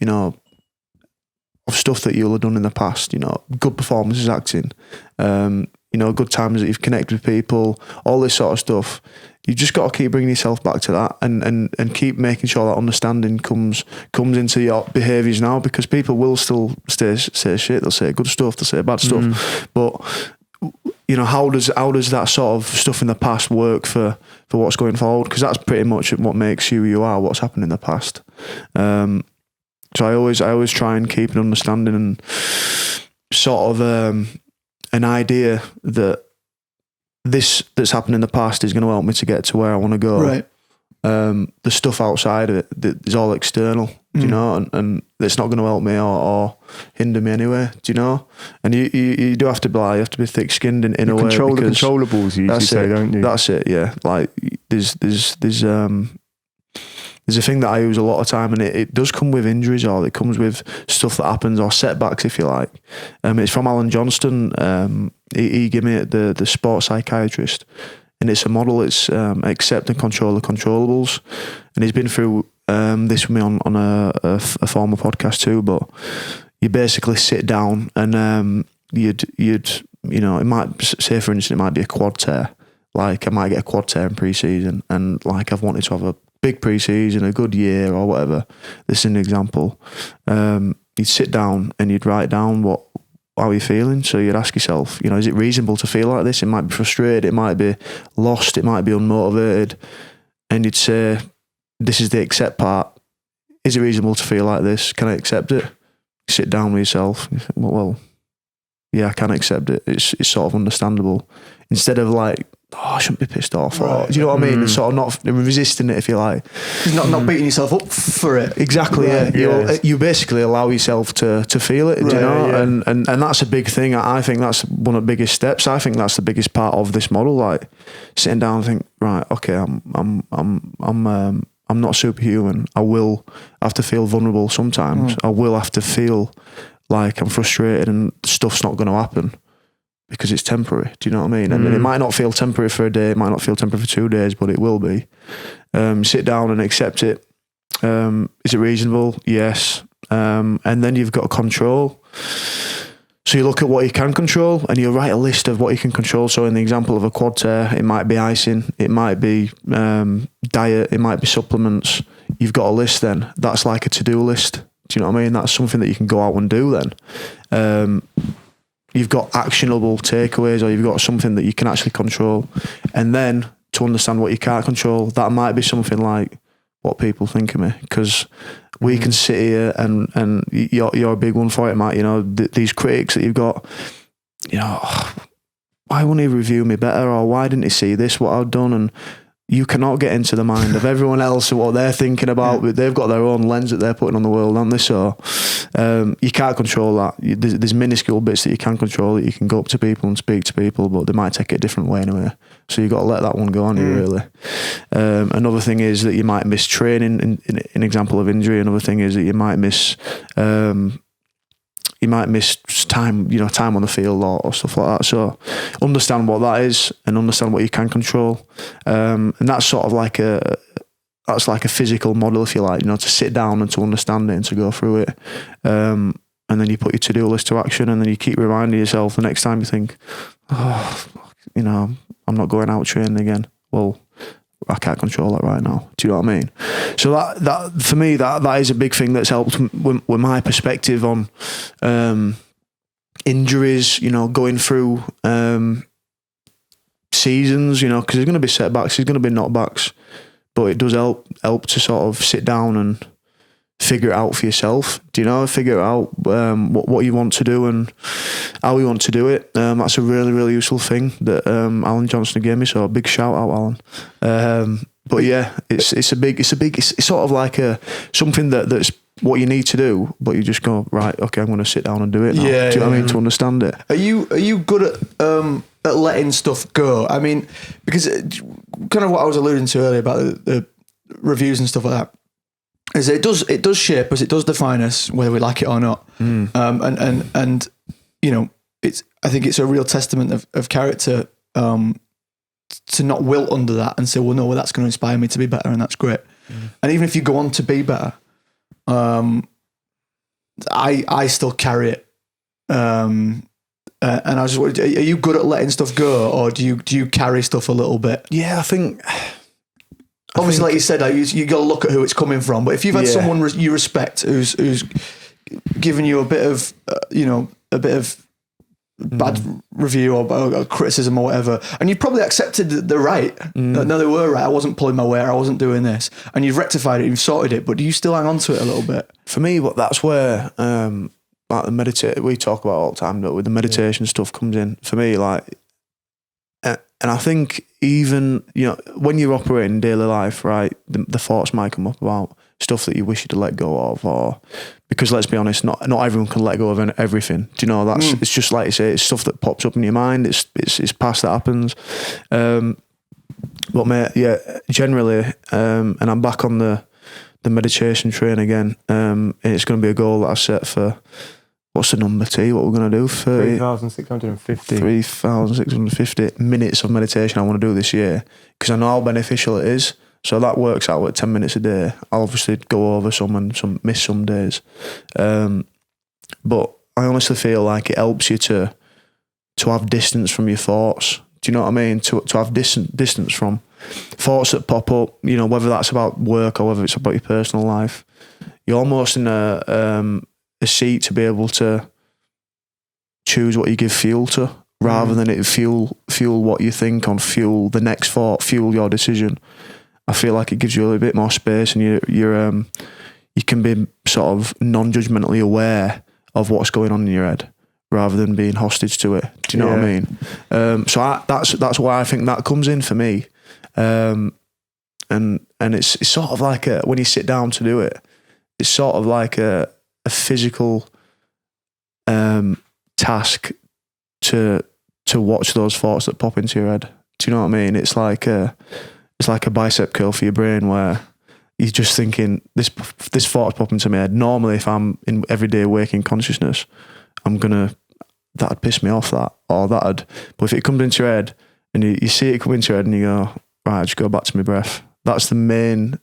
of stuff that you'll have done in the past. Good performances acting. Good times that you've connected with people. All this sort of stuff. You just got to keep bringing yourself back to that and keep making sure that understanding comes into your behaviours now, because people will still say shit. They'll say good stuff, they'll say bad stuff. But how does that sort of stuff in the past work for what's going forward? Because that's pretty much what makes you are, what's happened in the past. So I always try and keep an understanding and sort of an idea that this that's happened in the past is going to help me to get to where I want to go. Right. The stuff outside of it that is all external, and it's not going to help me or hinder me anyway. Do you know? And you do have to be thick-skinned in a way. Control the controllables, you usually say, don't you? That's it. Yeah. Like there's a thing that I use a lot of time, and it does come with injuries, or it comes with stuff that happens, or setbacks, if you like. It's from Alan Johnston. He gave me it, the sports psychiatrist, and it's a model. It's accept and control the controllables, and he's been through this with me on a former podcast too. But you basically sit down and you'd it might say, for instance, it might be a quad tear. Like I might get a quad tear in pre-season, and like I've wanted to have a big pre-season, a good year or whatever. This is an example. You'd sit down and you'd write down how you're feeling. So you'd ask yourself, is it reasonable to feel like this? It might be frustrated, it might be lost, it might be unmotivated. And you'd say, this is the accept part. Is it reasonable to feel like this? Can I accept it? You sit down with yourself. You think, well, yeah, I can accept it. It's sort of understandable. Instead of like, I shouldn't be pissed off. Right. Or, do you know what I mean? And sort of not resisting it, if you like. Not beating yourself up for it. Exactly. Right. Yeah. You basically allow yourself to feel it. Right, do you know? Yeah. And that's a big thing. I think that's one of the biggest steps. I think that's the biggest part of this model. Like sitting down and think, right, okay, I'm not superhuman. I will have to feel vulnerable sometimes. I will have to feel like I'm frustrated and stuff's not going to happen. Because it's temporary, do you know what I mean? And it might not feel temporary for a day, it might not feel temporary for 2 days, but it will be. Sit down and accept it. Is it reasonable? Yes. And then you've got control. So you look at what you can control and you write a list of what you can control. So in the example of a quad tear, it might be icing, it might be diet, it might be supplements. You've got a list then. That's like a to-do list. Do you know what I mean? That's something that you can go out and do then. You've got actionable takeaways, or you've got something that you can actually control. And then to understand what you can't control, that might be something like what people think of me. Because we can sit here and you're a big one for it, Matt. These critics that you've got, why wouldn't he review me better? Or why didn't he see this, what I've done? And you cannot get into the mind of everyone else and what they're thinking about. But they've got their own lens that they're putting on the world, haven't they? So you can't control that. There's minuscule bits that you can control. That you can go up to people and speak to people, but they might take it a different way anyway. So you've got to let that one go on you, really. Another thing is that you might miss training, in example of injury. Another thing is that you might miss time, time on the field or stuff like that. So understand what that is and understand what you can control. And that's sort of like a physical model, if you like, to sit down and to understand it and to go through it. And then you put your to-do list to action, and then you keep reminding yourself the next time you think, I'm not going out training again. Well, I can't control that right now. Do you know what I mean? So that for me, that is a big thing that's helped with my perspective on injuries, going through seasons, because there's going to be setbacks, there's going to be knockbacks, but it does help to sort of sit down and figure it out for yourself. Figure out what you want to do and how you want to do it. That's a really, really useful thing that Alan Johnson gave me. So a big shout out, Alan. But yeah, it's sort of like something that's what you need to do, but you just go, right, okay, I'm going to sit down and do it now. Do you know what I mean? To understand it. Are you good at letting stuff go? I mean, because kind of what I was alluding to earlier about the reviews and stuff like that, is it does shape us, it does define us, whether we like it or not. And I think it's a real testament of character to not wilt under that and say, well, no, that's going to inspire me to be better, and that's great. And even if you go on to be better, I still carry it. And I was just, are you good at letting stuff go, or do you carry stuff a little bit? Yeah, I think. Obviously, like you said, you got to look at who it's coming from. But if you've had someone you respect who's given you a bit of bad review or criticism or whatever, and you probably accepted the right. No, they were right. I wasn't pulling my weight. I wasn't doing this, and you've rectified it. You've sorted it. But do you still hang on to it a little bit? For me, that's where like the we talk about all the time. That with the meditation stuff comes in for me, like. And I think even, when you're operating daily life, right, the thoughts might come up about stuff that you wish you'd let go of, or because let's be honest, not everyone can let go of everything. Do you know, it's just like you say, it's stuff that pops up in your mind. It's past that happens. But mate, generally, and I'm back on the meditation train again. And it's going to be a goal that I set for. What's the number, T? What we're going to do? 3,650. 3,650 minutes of meditation I want to do this year, because I know how beneficial it is. So that works out at 10 minutes a day. I'll obviously go over some and miss some days. But I honestly feel like it helps you to have distance from your thoughts. Do you know what I mean? To have distance from thoughts that pop up, whether that's about work or whether it's about your personal life. You're almost in a seat to be able to choose what you give fuel to, rather than it fuel what you think on, fuel the next thought, fuel your decision. I feel like it gives you a little bit more space, and you can be sort of non-judgmentally aware of what's going on in your head, rather than being hostage to it. Do you know what I mean? So that's why I think that comes in for me. And it's sort of like when you sit down to do it, it's sort of like a physical task to watch those thoughts that pop into your head. Do you know what I mean? It's like a bicep curl for your brain, where you're just thinking, this thought's popping into my head. Normally, if I'm in everyday waking consciousness, that'd piss me off, but if it comes into your head and you see it come into your head and you go, right, just go back to my breath. That's the main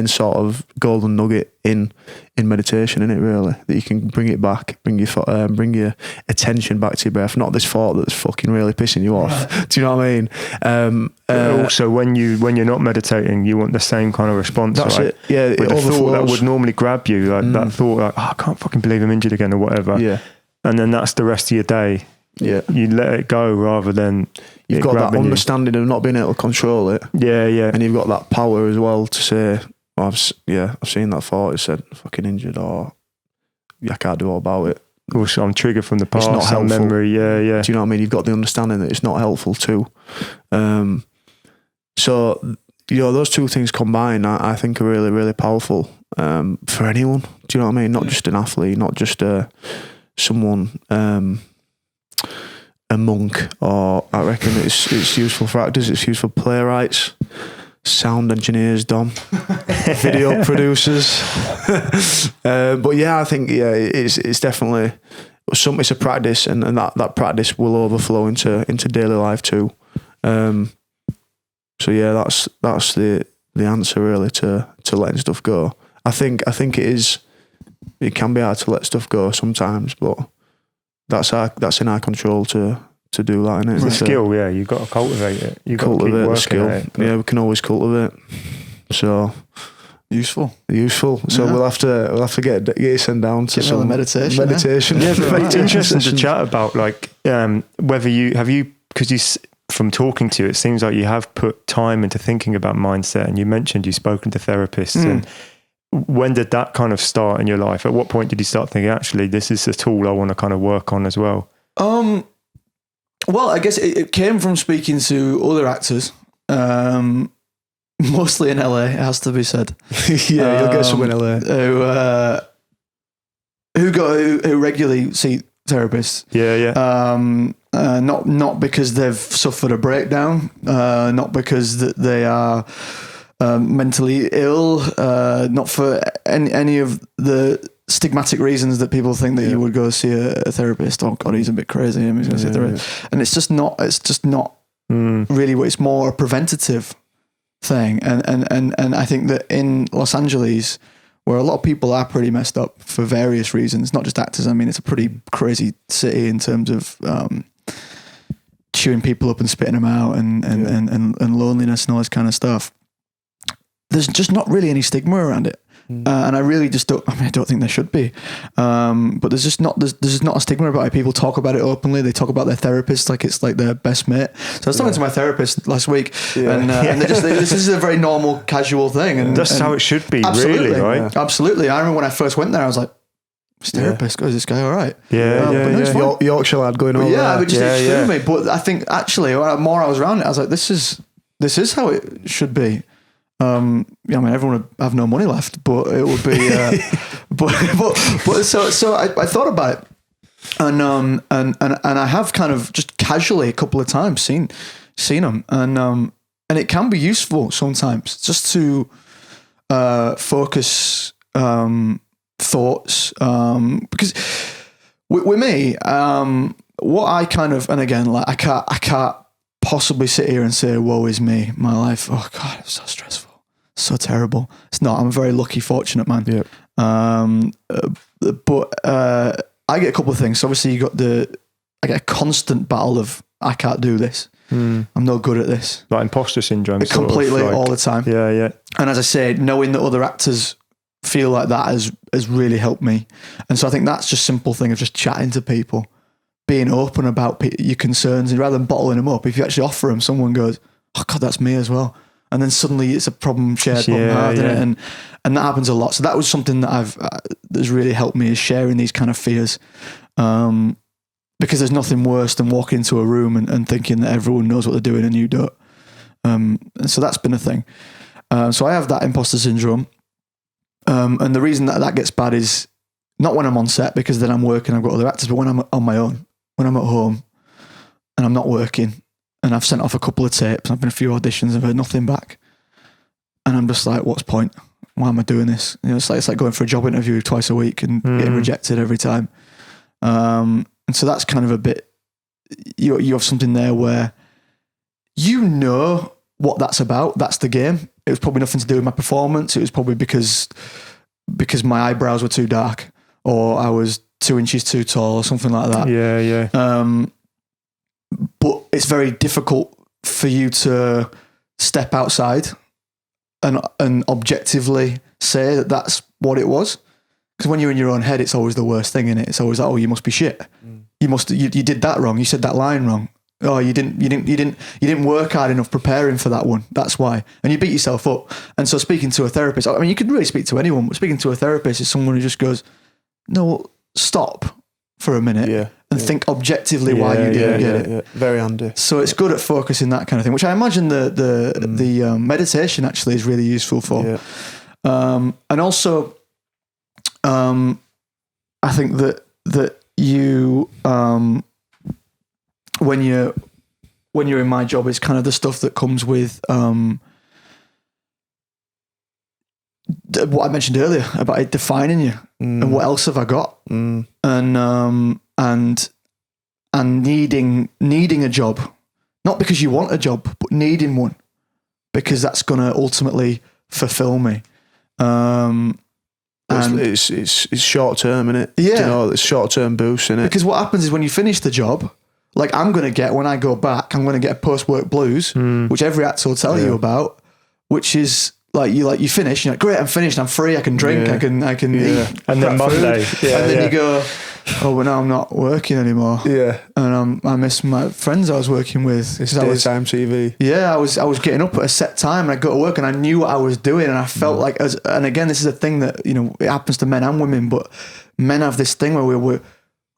sort of golden nugget in meditation, isn't it, really? That you can bring it back, bring your attention back to your breath, not this thought that's fucking really pissing you off. Do you know what I mean? Also, when you're not meditating, you want the same kind of response, that's right? It. Yeah, with the thought that would normally grab you, like that thought, like, I can't fucking believe I'm injured again, or whatever. Yeah. And then that's the rest of your day. Yeah. You let it go rather than you've got that understanding of not being able to control it. Yeah, yeah. And you've got that power as well to say, I've seen that thought, it said fucking injured, or I can't do all about it. Also, I'm triggered from the past, it's not helpful. Memory. Yeah. Do you know what I mean? You've got the understanding that it's not helpful too. So those two things combined, I think are really, really powerful for anyone. Do you know what I mean? Not just an athlete, not just someone, a monk, or I reckon it's useful for actors, it's useful for playwrights, sound engineers, Dom, video producers. But yeah, I think it's definitely it's a practice, and that practice will overflow into daily life too. So yeah, that's the answer really to letting stuff go. I think it can be hard to let stuff go sometimes, but that's in our control to do that. Innit? It's a skill, yeah. You've got to cultivate it. You've got to keep working the skill. At it, yeah, we can always cultivate. So useful. So we'll have to get you sent down to some meditation. Yeah, but it's interesting to chat about like whether because from talking to you, it seems like you have put time into thinking about mindset, and you mentioned you've spoken to therapists. And when did that kind of start in your life? At what point did you start thinking, actually, this is a tool I want to kind of work on as well? Well, I guess it came from speaking to other actors, mostly in LA, it has to be said. Yeah, you'll get some in LA. Who regularly see therapists. Yeah. Not because they've suffered a breakdown, not because they are mentally ill, not for any of the stigmatic reasons that people think that you would go see a therapist. Oh God, he's a bit crazy. He's going to see a therapist. And it's just not really what. It's more a preventative thing. And I think that in Los Angeles, where a lot of people are pretty messed up for various reasons, not just actors. I mean, it's a pretty crazy city in terms of chewing people up and spitting them out and loneliness and all this kind of stuff. There's just not really any stigma around it. And I really just don't think there should be. But there's just not a stigma about it. People talk about it openly. They talk about their therapist like it's like their best mate. So I was talking to my therapist last week and this is a very normal, casual thing. And that's how it should be, absolutely, really, right? Yeah. Absolutely. I remember when I first went there, I was like, this therapist, is this guy all right? Yorkshire lad going over there. It just threw me. But I think actually, the more I was around it, I was like, this is how it should be. I mean, everyone would have no money left, but it would be. So I thought about it, and I have kind of just casually a couple of times seen them, and it can be useful sometimes just to focus thoughts, because with me, what I kind of, and again, like I can't possibly sit here and say, woe is me, my life, oh God, it's so stressful, so terrible. It's not. I'm a very lucky, fortunate man. Yep. But I get a couple of things. So obviously I get a constant battle of, I can't do this. I'm no good at this. Like imposter syndrome. Completely, all the time. Yeah. And as I said, knowing that other actors feel like that has really helped me. And so I think that's just a simple thing of just chatting to people, being open about your concerns, and rather than bottling them up, if you actually offer them, someone goes, oh God, that's me as well. And then suddenly it's a problem shared, isn't it? And that happens a lot. So that was something that that's really helped me, is sharing these kind of fears. Because there's nothing worse than walking into a room and thinking that everyone knows what they're doing and you don't. And so that's been a thing. So I have that imposter syndrome. And the reason that gets bad is not when I'm on set, because then I'm working, I've got other actors, but when I'm on my own, when I'm at home and I'm not working and I've sent off a couple of tapes, I've been a few auditions, I've heard nothing back. And I'm just like, what's the point? Why am I doing this? It's like going for a job interview twice a week and getting rejected every time. And so that's kind of a bit, you have something there where you know what that's about. That's the game. It was probably nothing to do with my performance. It was probably because my eyebrows were too dark, or I was 2 inches too tall, or something like that. Yeah. But it's very difficult for you to step outside and objectively say that that's what it was. Because when you're in your own head, it's always the worst thing, isn't it? It's always like, oh, you must be shit. You did that wrong. You said that line wrong. Oh, you didn't work hard enough preparing for that one. That's why. And you beat yourself up. And so speaking to a therapist, I mean, you could really speak to anyone, but speaking to a therapist is someone who just goes, no, stop for a minute and think objectively why you didn't get it. Yeah. Very handy. So it's good at focusing that kind of thing, which I imagine the meditation actually is really useful for. Yeah. And also, I think that you, when you're in my job, it's kind of the stuff that comes with what I mentioned earlier about it defining you and what else have I got, and needing a job, not because you want a job, but needing one because that's going to ultimately fulfill me. And it's short term, isn't it? Yeah. It's short term boost, isn't it? Because what happens is when you finish the job, like I'm going to get, when I go back, I'm going to get a post-work blues, which every actor will tell you about, which is like you finish, you're like, great, I'm finished, I'm free, I can drink, I can eat. And then Monday. And then you go, oh, well, now I'm not working anymore. Yeah. And I miss my friends I was working with. It's daytime TV. Yeah, I was getting up at a set time and I go to work and I knew what I was doing and I felt like, and again, this is a thing that, it happens to men and women, but men have this thing where we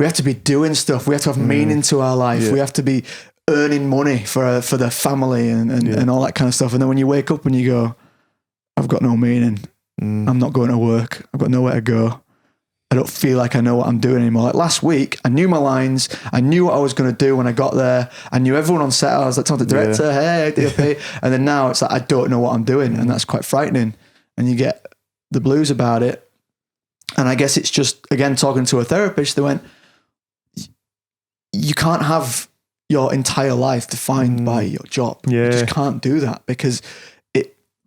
have to be doing stuff. We have to have meaning to our life. Yeah. We have to be earning money for the family and all that kind of stuff. And then when you wake up and you go, I've got no meaning. I'm not going to work. I've got nowhere to go. I don't feel like I know what I'm doing anymore. Like last week, I knew my lines. I knew what I was going to do when I got there. I knew everyone on set. I was like, talking to the director, hey, DOP. And then now it's like, I don't know what I'm doing. And that's quite frightening. And you get the blues about it. And I guess it's just, again, talking to a therapist, they went, you can't have your entire life defined by your job. Yeah. You just can't do that because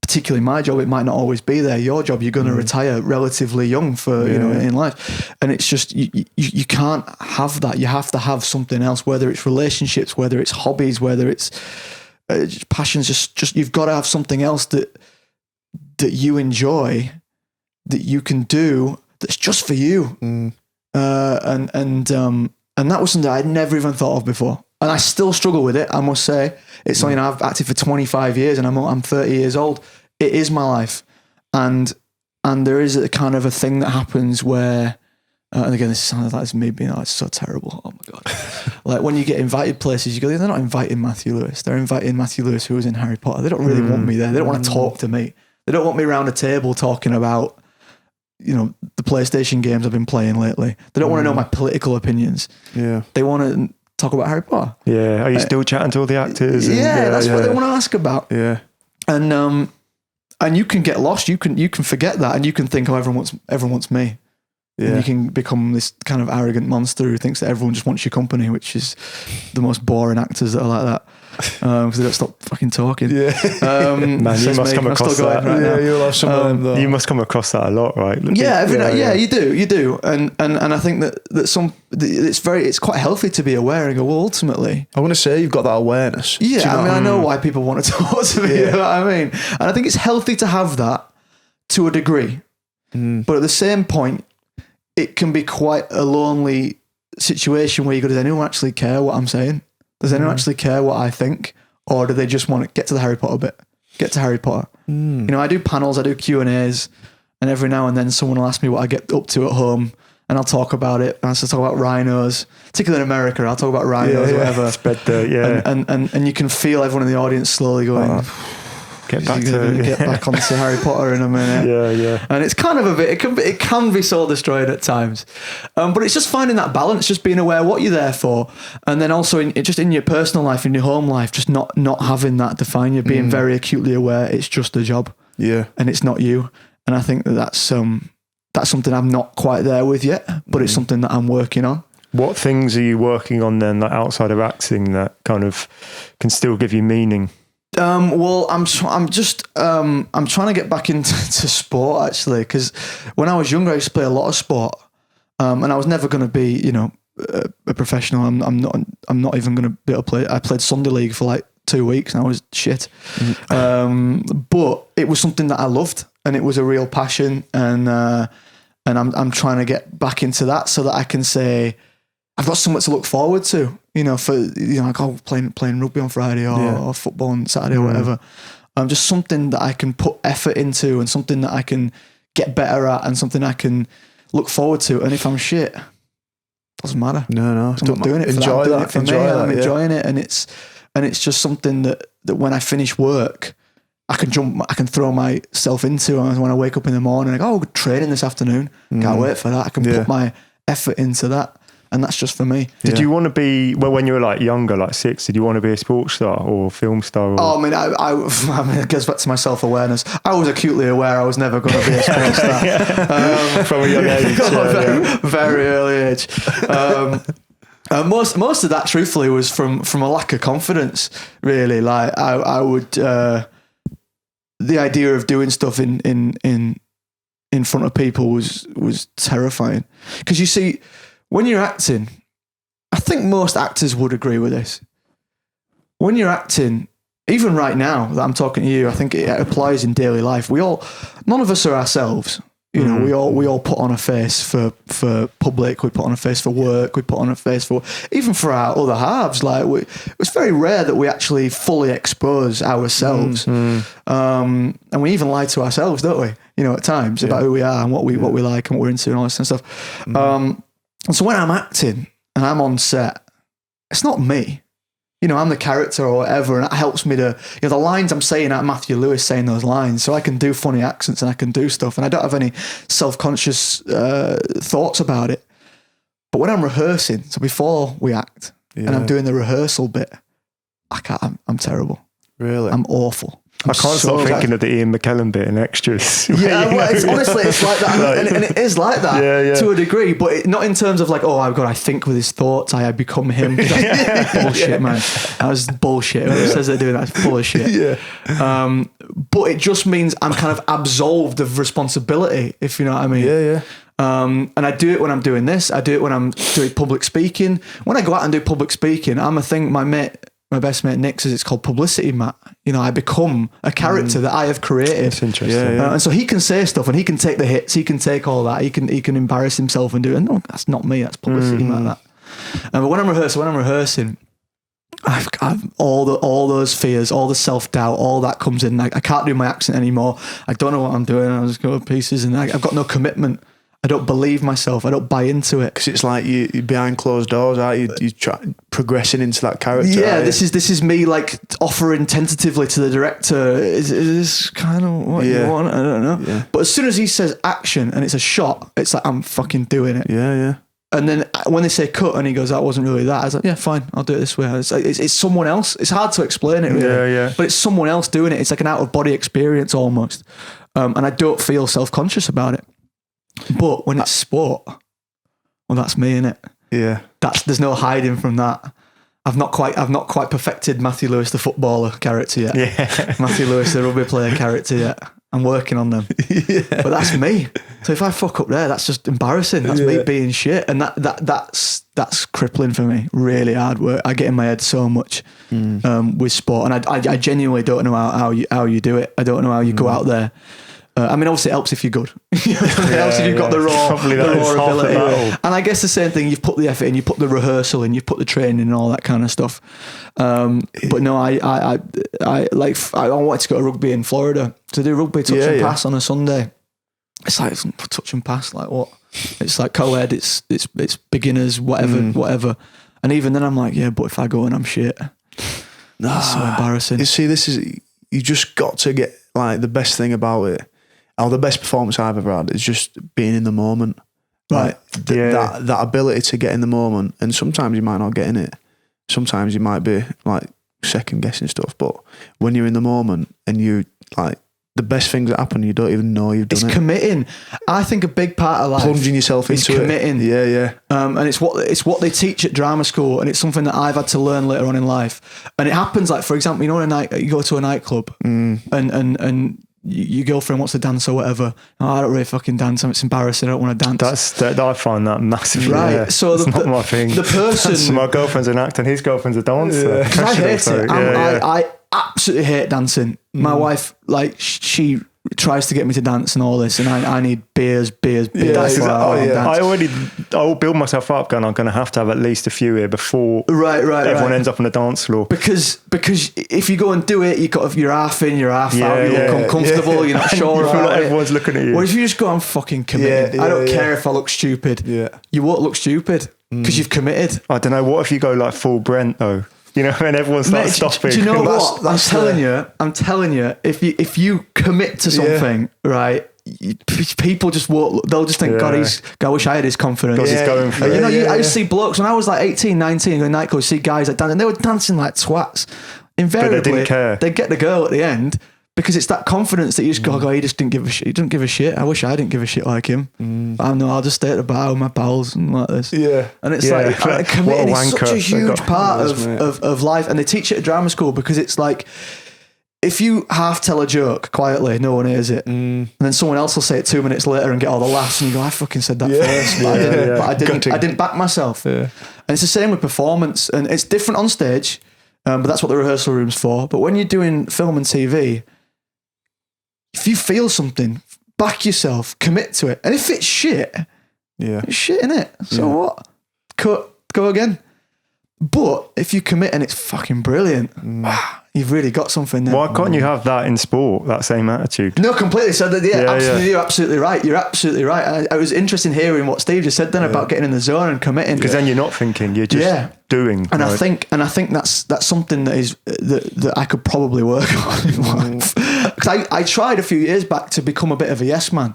particularly my job, it might not always be there. Your job, you're going to retire relatively young for, in life. And it's just, you can't have that. You have to have something else, whether it's relationships, whether it's hobbies, whether it's passions, just you've got to have something else that you enjoy, that you can do, that's just for you. And that was something I'd never even thought of before. And I still struggle with it, I must say. It's something I've acted for 25 years and I'm 30 years old. It is my life. And there is a kind of a thing that happens where, and again, this sounds like it's me being, it's so terrible. Oh my God. Like when you get invited places, you go, they're not inviting Matthew Lewis. They're inviting Matthew Lewis who was in Harry Potter. They don't really want me there. They don't want to talk to me. They don't want me around a table talking about, the PlayStation games I've been playing lately. They don't want to know my political opinions. Yeah. They want to talk about Harry Potter. Yeah. Are you still chatting to all the actors? That's what they want to ask about. Yeah. And you can get lost. You can forget that, and you can think, oh, everyone wants me. Yeah. And you can become this kind of arrogant monster who thinks that everyone just wants your company, which is the most boring actors that are like that. Because they don't stop fucking talking. Yeah. Man, you must come across that. Right you'll have some you must come across that a lot, right? Yeah, you do. And I think that it's quite healthy to be aware and go, well, ultimately, I want to say you've got that awareness. Yeah, I know why people want to talk to me. You know what I mean? And I think it's healthy to have that to a degree. But at the same point, it can be quite a lonely situation where you go, does anyone actually care what I'm saying? Does anyone actually care what I think? Or do they just want to get to the Harry Potter bit? Get to Harry Potter. I do panels, I do Q&As, and every now and then someone will ask me what I get up to at home, and I'll talk about it. I'll talk about rhinos, particularly in America. I'll talk about rhinos, whatever. Spread and you can feel everyone in the audience slowly going, get back onto Harry Potter in a minute. Yeah. And it's kind of a bit, it can be soul destroying at times. But it's just finding that balance, just being aware what you're there for. And then also in your personal life, in your home life, just not having that define you, being very acutely aware it's just a job. Yeah. And it's not you. And I think that's something I'm not quite there with yet, but it's something that I'm working on. What things are you working on then, like outside of acting, that kind of can still give you meaning? Well, I'm trying to get back into sport actually, because when I was younger, I used to play a lot of sport, and I was never going to be, a professional. I'm not even going to be able to play. I played Sunday League for like 2 weeks, and I was shit. But it was something that I loved, and it was a real passion, and I'm trying to get back into that so that I can say I've got something to look forward to. Like playing rugby on Friday or football on Saturday or whatever. Just something that I can put effort into and something that I can get better at and something I can look forward to. And if I'm shit, doesn't matter. No. I'm not doing it for enjoy that. I'm doing that. it for Enjoy me. that, I'm enjoying it, and it's just something that when I finish work, I can throw myself into. And when I wake up in the morning, I go, oh, training this afternoon. Can't wait for that. I can put my effort into that. And that's just for me. Did you want to be, well, when you were like younger, like 6, did you want to be a sports star or film star? Or? Oh, I mean, it goes back to my self-awareness. I was acutely aware I was never going to be a sports star. From a young age. Very early age. Most of that, truthfully, was from a lack of confidence, really. Like, I would, the idea of doing stuff in front of people was terrifying. Because you see, when you're acting, I think most actors would agree with this. When you're acting, even right now that I'm talking to you, I think it applies in daily life. None of us are ourselves. You know, we all put on a face for public. We put on a face for work. We put on a face for even for our other halves. Like it's very rare that we actually fully expose ourselves. And we even lie to ourselves, don't we? You know, at times about who we are and what we like and what we're into and all this kind of stuff. And so when I'm acting and I'm on set, it's not me. You know, I'm the character or whatever, and it helps me to, you know, the lines I'm saying at Matthew Lewis saying those lines, so I can do funny accents and I can do stuff, and I don't have any self-conscious thoughts about it. But when I'm rehearsing, so before we act, and I'm doing the rehearsal bit, I'm terrible. Really? I'm awful. I can't stop thinking of the Ian McKellen bit in Extras. Yeah, well, honestly, it's like that. And it is like that to a degree, but not in terms of like, oh, I've got, I think with his thoughts, I become him. Bullshit, man. That was bullshit. Whoever says they're doing that is full of shit. But it just means I'm kind of absolved of responsibility, if you know what I mean. And I do it when I'm doing this. I do it when I'm doing public speaking. When I go out and do public speaking, my best mate Nick says it's called publicity, Matt. You know, I become a character that I have created. That's interesting. And so he can say stuff and he can take the hits. He can take all that. He can embarrass himself and do it. No, that's not me. That's publicity, Matt. That. But when I'm rehearsing, I've all those fears, all the self-doubt, all that comes in. I can't do my accent anymore. I don't know what I'm doing. I just go to pieces and I've got no commitment. I don't believe myself. I don't buy into it. Because it's like you're behind closed doors, aren't you? You're progressing into that character. Yeah, this is me like offering tentatively to the director, is this kind of what you want? I don't know. Yeah. But as soon as he says action and it's a shot, it's like, I'm fucking doing it. Yeah. And then when they say cut and he goes, that wasn't really that, I was like, yeah, fine, I'll do it this way. It's like, it's someone else. It's hard to explain it really. But it's someone else doing it. It's like an out-of-body experience almost. And I don't feel self-conscious about it. But when it's sport, well, that's me, innit? Yeah. There's no hiding from that. I've not quite perfected Matthew Lewis the footballer character yet. Yeah. Matthew Lewis the rugby player character yet. I'm working on them. But that's me. So if I fuck up there, that's just embarrassing. That's me being shit. And that's crippling for me. Really hard work. I get in my head so much with sport. And I genuinely don't know how you do it. I don't know how you go out there. I mean, obviously it helps if you're good. It helps if you've got the raw ability. And I guess the same thing, you've put the effort in, you put the rehearsal in, you put the training and all that kind of stuff. But no, I wanted to go to rugby in Florida to do rugby touch and pass on a Sunday. It's like touch and pass, like what? It's like co-ed, it's beginners, whatever. And even then I'm like, yeah, but if I go and I'm shit, that's so embarrassing. You see, you just got to get like the best thing about it. Or the best performance I've ever had is just being in the moment. Right. That ability to get in the moment. And sometimes you might not get in it. Sometimes you might be like second guessing stuff. But when you're in the moment and you like the best things that happen, you don't even know you've done it. It's committing. I think a big part of life, plunging yourself into committing. It. Yeah. And it's what they teach at drama school, and it's something that I've had to learn later on in life. And it happens like, for example, you know, you go to a nightclub and your girlfriend wants to dance or whatever. Oh, I don't really fucking dance. It's embarrassing. I don't want to dance. I find that massively. Right. So it's not my thing. The person. So my girlfriend's an actor and his girlfriend's a dancer. Yeah. I hate it. I absolutely hate dancing. My wife, like, she tries to get me to dance and all this, and I need beers. I will build myself up going, I'm going to have at least a few here before everyone ends up on the dance floor. Because if you go and do it, you're half in, you're half out, you look uncomfortable, you're not sure about like everyone's looking at you. Or if you just go, I'm fucking committed. I don't care if I look stupid. You won't look stupid. because you've committed. I don't know. What if you go like full Brent though? You know, and everyone starts stopping. Do you know what? I'm telling you, if you commit to something, right, people just won't, they'll just think, God, I wish I had his confidence. Because he's going for it. I used to see blokes when I was like 18, 19, going nightclubs, see guys like dancing, and they were dancing like twats. Invariably, but they didn't care. They'd get the girl at the end because it's that confidence that you just go, he just didn't give a shit. He didn't give a shit. I wish I didn't give a shit like him. I know, I'll just stay at the bar with my pals and like this. Yeah. And it's like committing is such a huge part of life. And they teach it at drama school because it's like, if you half tell a joke quietly, no one hears it. And then someone else will say it 2 minutes later and get all the laughs and you go, I fucking said that first. But I didn't back myself. Yeah. And it's the same with performance. And it's different on stage, but that's what the rehearsal room's for. But when you're doing film and TV, if you feel something, back yourself, commit to it. And if it's shit, it's shit, innit? So what? Cut, go again. But if you commit and it's fucking brilliant, you've really got something there. Why can't you have that in sport, that same attitude? No, completely. So you're absolutely right. You're absolutely right. And I was interested in hearing what Steve just said then about getting in the zone and committing. Because then you're not thinking, you're just doing. And I think that's something that I could probably work on in life. Because I tried a few years back to become a bit of a yes man.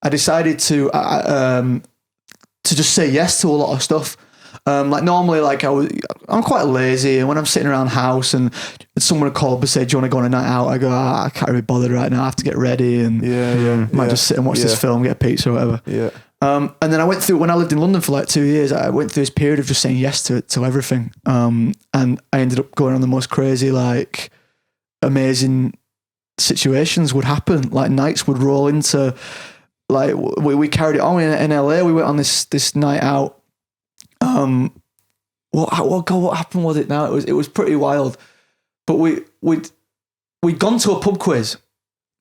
I decided to just say yes to a lot of stuff. Like normally, like I'm quite lazy, and when I'm sitting around the house and someone would call up and say, "Do you want to go on a night out?" I go, I can't really bother right now. I have to get ready, and might just sit and watch this film, get a pizza or whatever. Yeah. And then I went through, when I lived in London for like 2 years, I went through this period of just saying yes to everything. And I ended up going on the most crazy, like amazing situations would happen. Like nights would roll into, like we carried it on in LA. We went on this night out. What happened was it now? It was pretty wild, but we'd gone to a pub quiz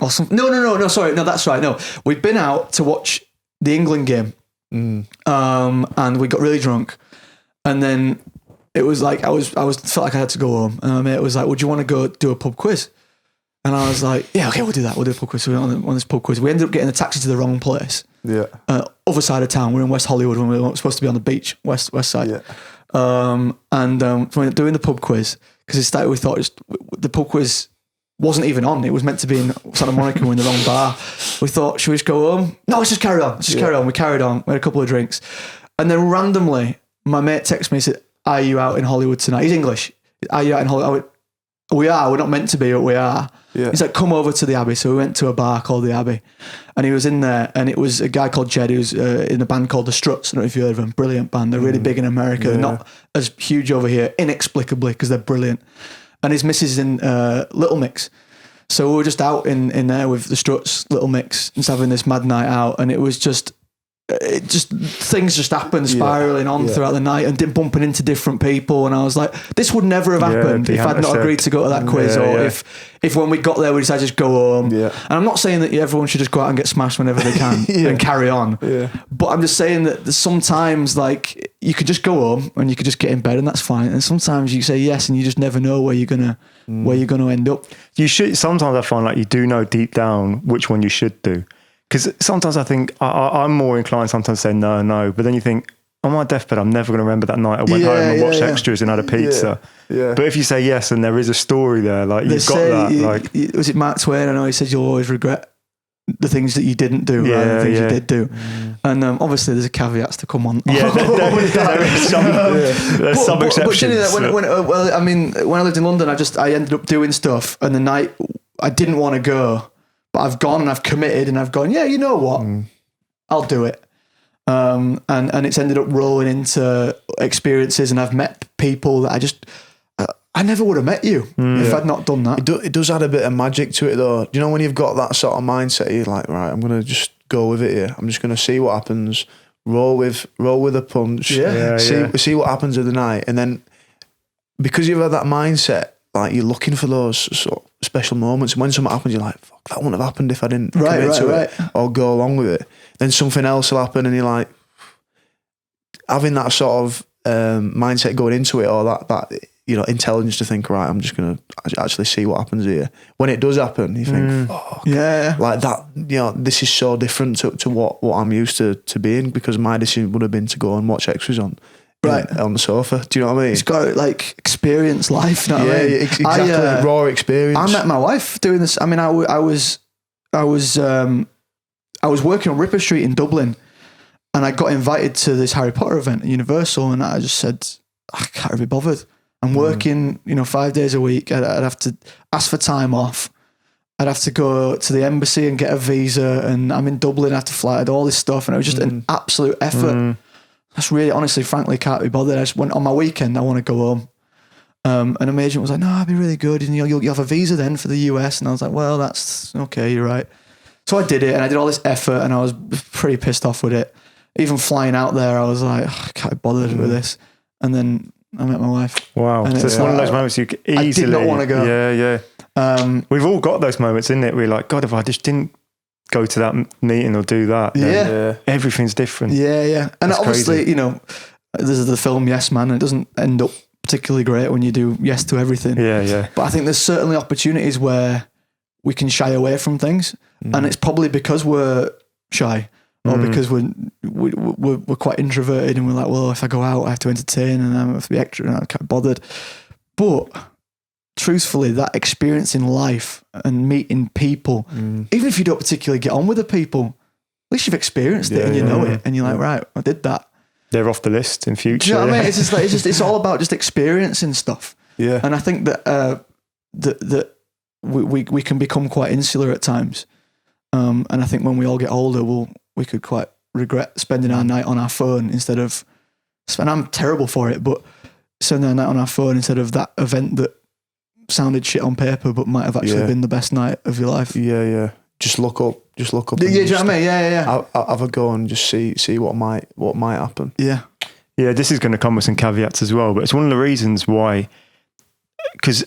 or something. No, sorry. No, that's right. No, we'd been out to watch the England game. And we got really drunk, and then it was like, I felt like I had to go home, and my mate was like, would you want to go do a pub quiz? And I was like, yeah, okay, we'll do that. We'll do a pub quiz. So we went on this pub quiz. We ended up getting a taxi to the wrong place. Yeah. Other side of town. We're in West Hollywood when we were supposed to be on the beach, west side. Yeah. So we were doing the pub quiz because it started. We thought the pub quiz wasn't even on. It was meant to be in Santa Monica. We're in the wrong bar. We thought, should we just go home? No, let's just carry on. Carry on. We carried on. We had a couple of drinks, and then randomly, my mate texted me and said, "Are you out in Hollywood tonight?" He's English. Are you out in Hollywood? I went, we are. We're not meant to be, but we are. Yeah. He's like, come over to the Abbey. So we went to a bar called the Abbey, and he was in there, and it was a guy called Jed who's in a band called the Struts. I don't know if you heard of them. Brilliant band. They're really big in America. They're not as huge over here, inexplicably, because they're brilliant. And his missus in Little Mix. So we were just out in there with the Struts, Little Mix, just having this mad night out, and it was just things just happened spiraling on throughout the night and bumping into different people, and I was like, this would never have happened if I'd not agreed to go to that quiz, or if when we got there we decided to just go home. And I'm not saying that everyone should just go out and get smashed whenever they can and carry on, but I'm just saying that sometimes, like, you could just go home and you could just get in bed and that's fine, and sometimes you say yes and you just never know where you're gonna end up. You should. Sometimes I find like you do know deep down which one you should do. Because sometimes I think I'm more inclined sometimes to say no, but then you think, on my deathbed, I'm never going to remember that night I went home and watched extras and had a pizza. Yeah. But if you say yes and there is a story there, like you've got that. Was it Mark Twain? I know he said you'll always regret the things that you didn't do rather than the things you did do. And obviously there's a caveats to come on. Yeah, there's some exceptions. But when I lived in London, I ended up doing stuff, and the night I didn't want to go. But I've gone and I've committed and I've gone, yeah, you know what? I'll do it. And it's ended up rolling into experiences, and I've met people that I never would have met you if I'd not done that. It does add a bit of magic to it though. You know, when you've got that sort of mindset, you're like, right, I'm going to just go with it here. I'm just going to see what happens, roll with a punch, see what happens of the night. And then because you've had that mindset, like you're looking for those sort of special moments, and when something happens, you're like, "Fuck, that wouldn't have happened if I didn't commit to it or go along with it." Then something else will happen, and you're like, having that sort of mindset going into it, or that intelligence to think, right, I'm just gonna actually see what happens here. When it does happen, you think, "Fuck, like that." This is so different to what I'm used to being, because my decision would have been to go and watch extras on on the sofa. Do you know what I mean? He's got to like experience life. You know what I mean? Exactly. Raw experience. I met my wife doing this. I mean, I was working on Ripper Street in Dublin, and I got invited to this Harry Potter event at Universal, and I just said, I can't be bothered. I'm working, 5 days a week. I'd have to ask for time off. I'd have to go to the embassy and get a visa, and I'm in Dublin. I have to fly. I had all this stuff, and it was just an absolute effort. That's really, honestly, frankly, can't be bothered. I just went on my weekend. I want to go home. And an agent was like, "No, that'd be really good. And you'll have a visa then for the US." And I was like, "Well, that's okay. You're right." So I did it, and I did all this effort, and I was pretty pissed off with it. Even flying out there, I was like, I can't be bothered with this. And then I met my wife. Wow. And So it's one of those moments you could easily... I did not want to go. Yeah. We've all got those moments, isn't it? We're like, God, if I just didn't go to that meeting or do that, then everything's different. Yeah. And That's obviously, crazy. this is the film Yes Man, and it doesn't end up particularly great when you do yes to everything. Yeah. But I think there's certainly opportunities where we can shy away from things. And it's probably because we're shy. Or because we're quite introverted, and we're like, well, if I go out, I have to entertain, and I have to be extra, and I can't be bothered. But truthfully, that experience in life and meeting people, even if you don't particularly get on with the people, at least you've experienced it and you know it, and you're like, right, I did that. They're off the list in future. Do you know what I mean? It's just like, it's all about just experiencing stuff. Yeah. And I think that that we can become quite insular at times. And I think when we all get older, we could quite regret spending our night on our phone instead of, and I'm terrible for it, but spending our night on our phone instead of that event that sounded shit on paper, but might have actually been the best night of your life. Yeah. Just look up. Yeah, do you know what I mean? Yeah. Have a go and just see what might happen. Yeah. Yeah, this is going to come with some caveats as well, but it's one of the reasons why, because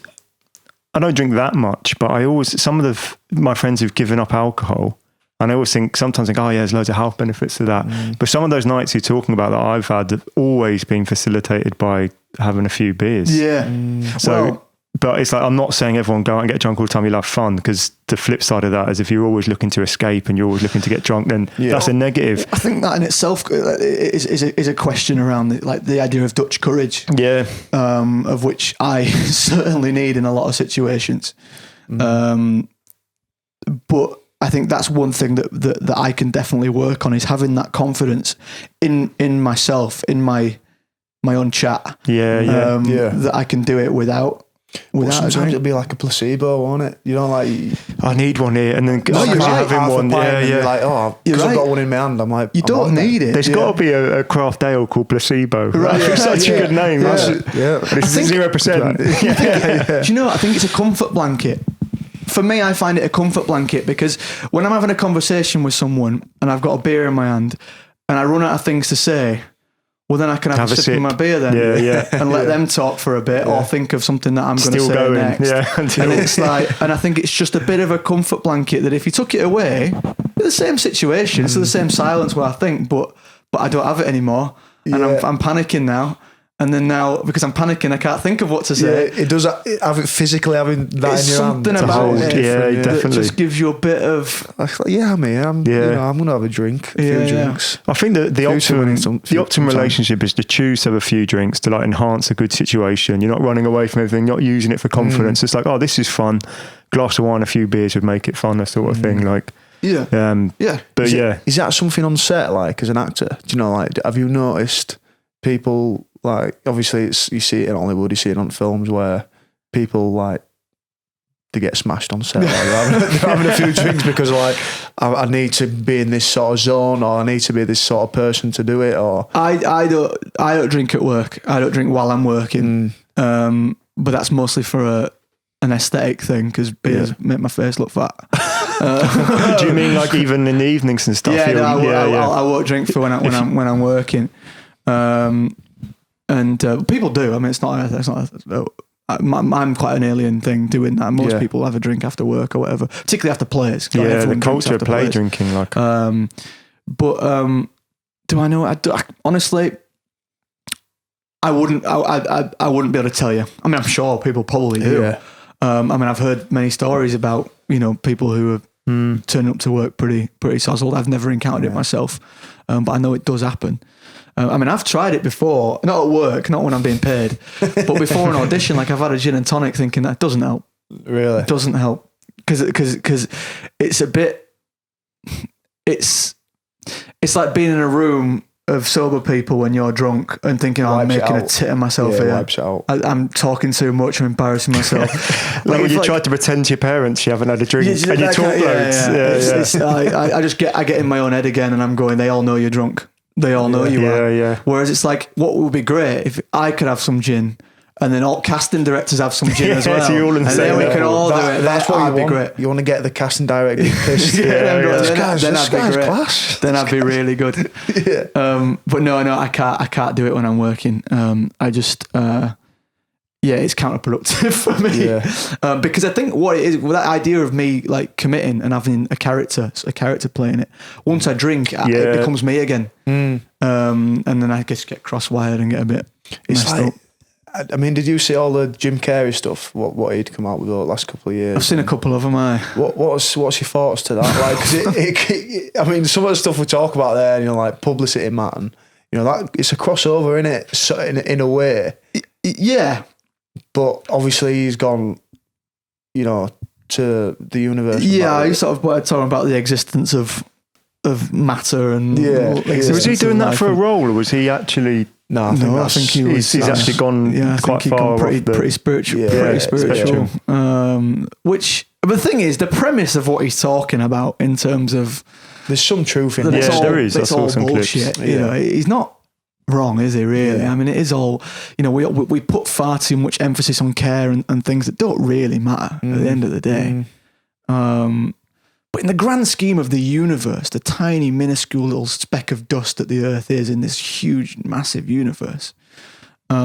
I don't drink that much, but I always, some of my friends who've given up alcohol, and I always sometimes think, oh yeah, there's loads of health benefits to that. But some of those nights you're talking about that I've had have always been facilitated by having a few beers. Yeah. But it's like, I'm not saying everyone go out and get drunk all the time, you'll have fun, because the flip side of that is if you're always looking to escape and you're always looking to get drunk, then that's a negative. I think that in itself is a question around the idea of Dutch courage. Yeah. Of which I certainly need in a lot of situations. But I think that's one thing that I can definitely work on, is having that confidence in myself, in my own chat. That I can do it without sometimes it'll be like a placebo, won't it? Like, I need one here, and then you're having one. You're like, because I've got one in my hand. I'm like, you don't need it. There's got to be a craft ale called Placebo. Right? It's such a good name. Yeah. It's 0%. Do you know? I think it's a comfort blanket. For me, I find it a comfort blanket, because when I'm having a conversation with someone and I've got a beer in my hand and I run out of things to say, well, then I can have a sip of my beer then and let them talk for a bit or think of something that I'm going to say next. And it's like, and I think it's just a bit of a comfort blanket that if you took it away, it's the same situation, it's the same silence where I think, but I don't have it anymore. And I'm panicking now. And then now, because I'm panicking, I can't think of what to say. Yeah, it does. Physically having that it's in your hand. Something about it definitely. that just gives you a bit of... I'm going to have a drink, a few drinks. I think that the optimum relationship is to choose to have a few drinks to like enhance a good situation. You're not running away from everything, not using it for confidence. It's like, oh, this is fun. Glass of wine, a few beers would make it fun, that sort of thing. Like, But is that something on set, like, as an actor? Do you know, like, have you noticed people... Like, obviously, you see it in Hollywood, you see it on films where people, like, they get smashed on set. Like, they're having a few drinks because, like, I need to be in this sort of zone, or I need to be this sort of person to do it. Or I don't drink at work. I don't drink while I'm working. But that's mostly for an aesthetic thing, because beers make my face look fat. Do you mean like even in the evenings and stuff? I won't drink for when I'm working. And people do. I mean, it's not. I'm quite an alien thing doing that. Most people have a drink after work or whatever, particularly after plays. The culture of play drinking, like. But do I know? Honestly, I wouldn't. I wouldn't be able to tell you. I mean, I'm sure people probably do. Yeah. I mean, I've heard many stories about people who have turned up to work pretty sozzled. I've never encountered it myself, but I know it does happen. I mean, I've tried it before, not at work, not when I'm being paid, but before an audition, like I've had a gin and tonic thinking that doesn't help. Really? It doesn't help. Because it's a bit, it's like being in a room of sober people when you're drunk and thinking, I'm making a tit of myself here. Wipes it out. I'm talking too much, I'm embarrassing myself. Like when you tried to pretend to your parents you haven't had a drink and you talk loads. I get in my own head again and I'm going, they all know you're drunk. They all know you are. Yeah. Whereas it's like, what would be great if I could have some gin and then all casting directors have some gin as well. So you're all in the and same then we level. can all do it. That's what That'd you be want. Great. You want to get the casting director pissed. Then I'd be great. Class. Then I'd be really good. Yeah. But no, I can't do it when I'm working. I just, it's counterproductive for me. Yeah. Because I think what it is, well, that idea of me like committing and having a character playing it, once I drink, it becomes me again. And then I just get cross-wired and get a bit messed up. I mean, did you see all the Jim Carrey stuff? What he'd come out with the last couple of years? I've seen a couple of them. What's your thoughts to that? Like, 'cause I mean, some of the stuff we talk about there, you know, like publicity, Matt, and you know that it's a crossover, isn't it? So in a way, yeah. But obviously, he's gone, you know, to the universe. Yeah, he's sort of talking about the existence of matter and Was he doing that for a role, or was he actually? No, I think he's actually gone quite far. Pretty spiritual. Pretty spiritual. Which, but the thing is, the premise of what he's talking about in terms of there's some truth in that. There is. It's all bullshit. You know, he's not wrong, is he? Really? I mean, it is all. You know, we put far too much emphasis on care and things that don't really matter at the end of the day. But in the grand scheme of the universe, the tiny, minuscule little speck of dust that the Earth is in this huge, massive universe, you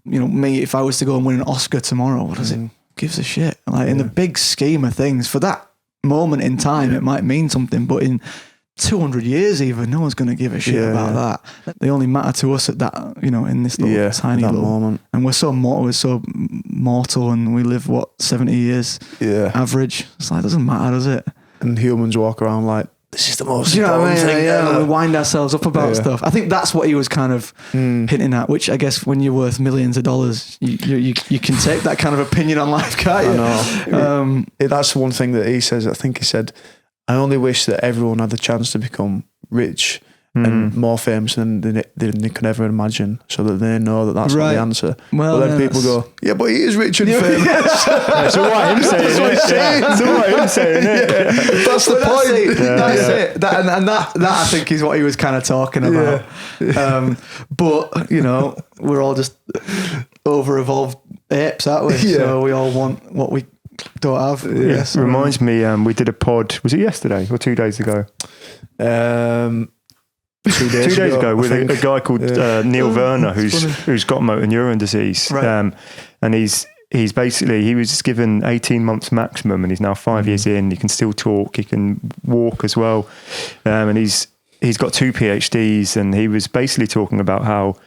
know, me, if I was to go and win an Oscar tomorrow, what does it gives a shit? Like in the big scheme of things, for that moment in time, it might mean something, but in 200 years even, no one's going to give a shit about that. They only matter to us at that, you know, in this little tiny little moment. And we're so mortal, and we live, 70 years average. It's like, it doesn't matter, does it? And humans walk around like, this is the most important thing ever. We wind ourselves up about stuff. I think that's what he was kind of hinting at, which I guess when you're worth millions of dollars, you can take that kind of opinion on life, can't you? I know. That's one thing that he says. I think he said, I only wish that everyone had the chance to become rich and more famous than they could ever imagine, so that they know that that's not the answer. Well, but then people go, but he is rich and famous. It's all right him saying it. It's all right him saying it. That's the point. That's it. That I think is what he was kind of talking about. But you know, we're all just over-evolved apes, aren't we? So we all want what we don't have. Yes. Reminds me, we did a pod. Was it yesterday or 2 days ago? 2 days ago with a guy called Neil Werner, who's got motor neuron disease, and he's basically, he was given 18 months maximum, and he's now 5 years in. He can still talk, he can walk as well, and he's got 2 PhDs, and he was basically talking about how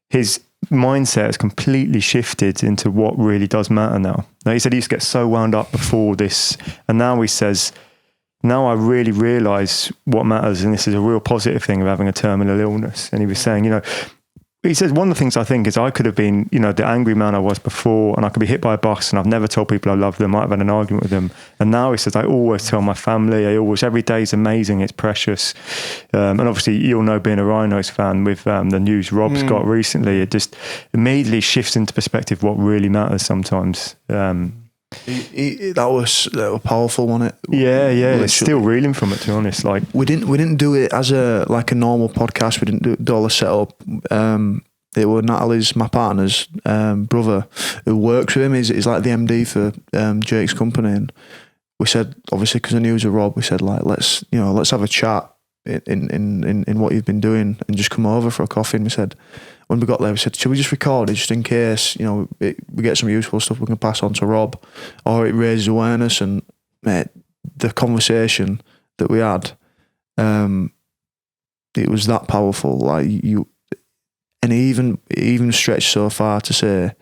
his mindset has completely shifted into what really does matter now. Now, he said he used to get so wound up before this, and now he says, now I really realise what matters, and this is a real positive thing of having a terminal illness. And he was saying, you know, he says one of the things I think is I could have been, you know, the angry man I was before, and I could be hit by a bus, and I've never told people I love them. I've had an argument with them, and now he says I always tell my family. Every day is amazing. It's precious, and obviously you'll know, being a Rhinos fan, with the news Rob's got recently, it just immediately shifts into perspective what really matters sometimes. That was powerful, wasn't it? Yeah. It's still reeling from it, to be honest. Like we didn't do it as a normal podcast. We didn't do all the setup. It was Natalie's, my partner's brother, who works with him. He's like the MD for Jake's company, and we said, obviously because I knew he was a Rob, we said like let's have a chat in what you've been doing, and just come over for a coffee. And we said, when we got there, we said, should we just record it just in case, you know, we get some useful stuff we can pass on to Rob, or it raises awareness. And mate, the conversation that we had, it was that powerful. Like and he even stretched so far to say,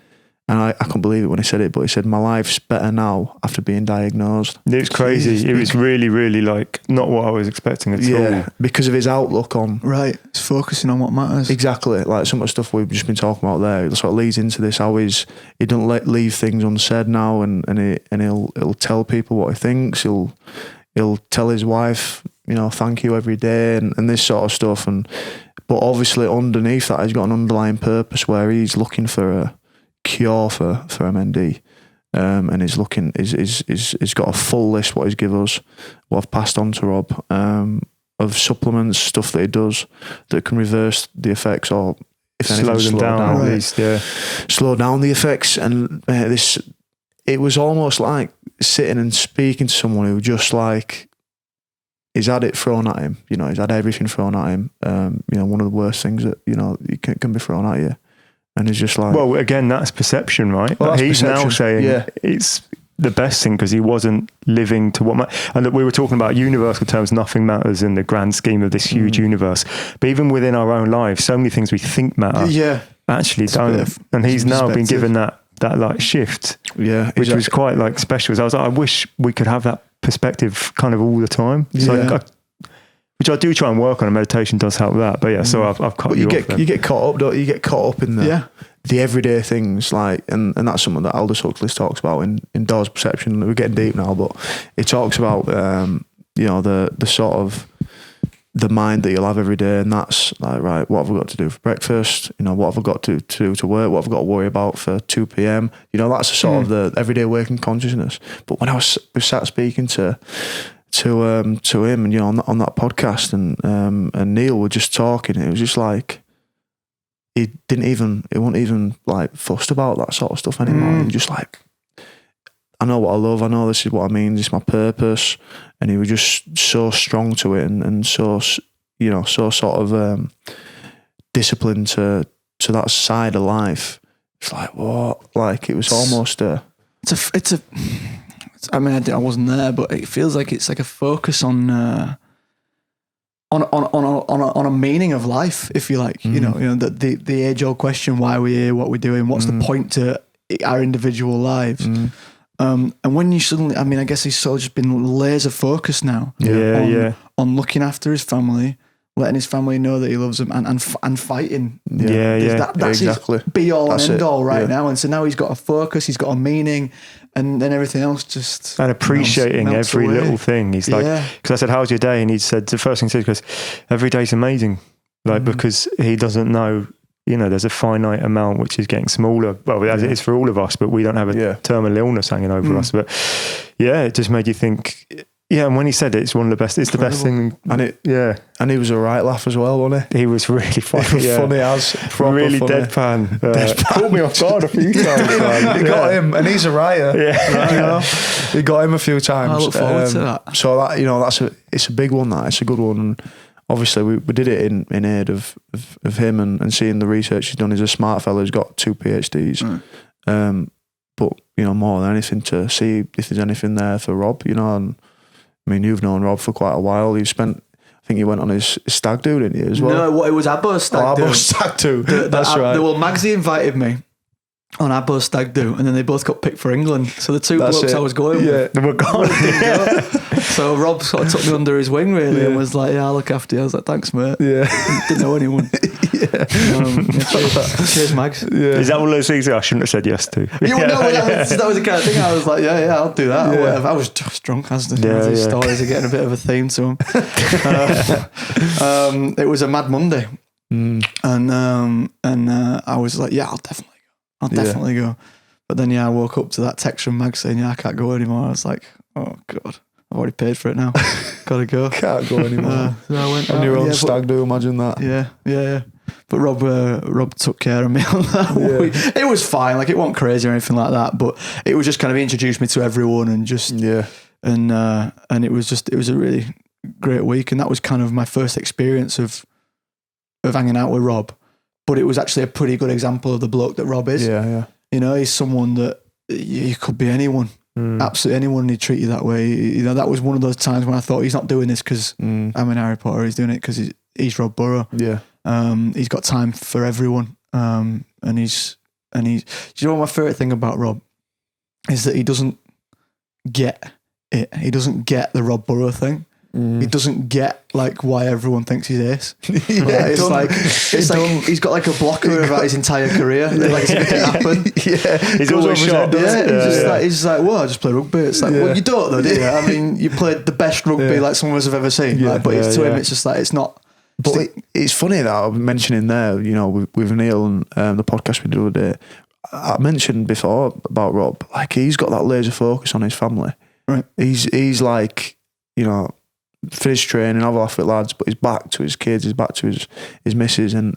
And I couldn't believe it when he said it, but he said, my life's better now after being diagnosed. It was crazy. It was really, really like not what I was expecting at all. Because of his outlook on... Right, it's focusing on what matters. Exactly, like some of the stuff we've just been talking about there, it sort of leads into this, how he don't leave things unsaid now, and he'll tell people what he thinks, he'll tell his wife, thank you every day, and this sort of stuff. But obviously underneath that, he's got an underlying purpose where he's looking for a cure for MND, and he's got a full list what he's give us, what I've passed on to Rob, of supplements, stuff that he does that can reverse the effects, or if anything, slow down at least, slow down the effects. And it was almost like sitting and speaking to someone who just like, he's had it thrown at him, he's had everything thrown at him, one of the worst things that you can be thrown at you. And it's just like... Well, again, that's perception, right? Well, he's perception. now saying it's the best thing because he wasn't living to what... And we were talking about universal terms, nothing matters in the grand scheme of this huge universe. But even within our own lives, so many things we think matter actually don't. And he's now been given that like shift, which was quite like special. So I was like, I wish we could have that perspective kind of all the time. So which I do try and work on, and meditation does help with that. But so I've cut you off. You get caught up, don't you? You get caught up in the everyday things, like, and that's something that Aldous Huxley talks about in Dawes Perception. We're getting deep now, but it talks about the sort of the mind that you'll have every day, and that's like, right, what have I got to do for breakfast? What have I got to do to work? What have I got to worry about for 2 p.m? That's the sort of the everyday working consciousness. But when I was sat speaking to him, and on that podcast, and Neil were just talking, it was just like he wasn't even like fussed about that sort of stuff anymore. He was just like, I know what I love, I know this is what I mean, this is my purpose. And he was just so strong to it, and so so sort of disciplined to that side of life. It's like, what? Like, it was almost I mean, I wasn't there, but it feels like it's like a focus on a meaning of life, if you like. The age old question: why are we here? What we're doing? What's the point to our individual lives? And when you suddenly, I mean, I guess he's sort of just been laser focused now. On looking after his family, letting his family know that he loves them, and fighting. That's exactly his be all and end all right now. And so now he's got a focus, he's got a meaning, and then everything else just... And appreciating melts every away. little thing. He's like, because I said, how's your day? And he said, the first thing he said was, every day's amazing. Like, because he doesn't know, there's a finite amount which is getting smaller. Well, as it is for all of us, but we don't have a terminal illness hanging over us. But it just made you think... Yeah, and when he said it's one of the best, it's incredible. The best thing. And he was a right laugh as well, wasn't he? He was really funny. He was funny as proper really funny. deadpan. Caught me off guard a few times. He got him, and he's a writer. He got him a few times. I look forward to that. So that it's a big one. It's a good one. And obviously we did it in aid of him, and seeing the research he's done. He's a smart fellow. He's got 2 PhDs. But more than anything, to see if there's anything there for Rob. And I mean, you've known Rob for quite a while. I think you went on his stag do, didn't you, as well? No, it was Abbo's stag do. Abbo's stag do. That's right. Well, Magsy invited me on Abbo's stag do, and then they both got picked for England. So the two blokes I was going with, they were gone. So Rob sort of took me under his wing, really, and was like, I'll look after you. I was like, thanks, mate. Didn't know anyone. Cheers, Mags. Is that one of those things that I shouldn't have said yes to? That was the kind of thing I was like, I'll do that. Or whatever. I was just drunk, as these stories are getting a bit of a theme to them. It was a Mad Monday. And I was like, I'll definitely go. But then I woke up to that text from Mag saying, I can't go anymore. I was like, oh God, I've already paid for it now. Gotta go. Can't go anymore. So I went on your own stag do, imagine that. Yeah. But Rob took care of me on that. It was fine, like it wasn't crazy or anything like that, but it was just kind of introduced me to everyone, and just and it was a really great week, and that was kind of my first experience of hanging out with Rob. But it was actually a pretty good example of the bloke that Rob is. He's someone that you could be anyone. Absolutely anyone, and he'd treat you that way. That was one of those times when I thought, he's not doing this because I'm in Harry Potter, he's doing it because he's Rob Burrow. He's got time for everyone, and he's And do you know what my favourite thing about Rob is that he doesn't get it. He doesn't get the Rob Burrow thing. He doesn't get like why everyone thinks he's ace. It's like he's got like a blocker about his entire career. Like it didn't happen. He's always shot. He's like, well, I just play rugby. It's like, well, you don't though, do you? I mean, you played the best rugby like some of us have ever seen. But to him, it's just like it's not. But it's funny that I'm mentioning there, you know, with Neil and the podcast we did the other day. I mentioned before about Rob, like he's got that laser focus on his family. Right. He's like, you know, finished training, have a laugh with lads, but he's back to his kids, he's back to his missus, and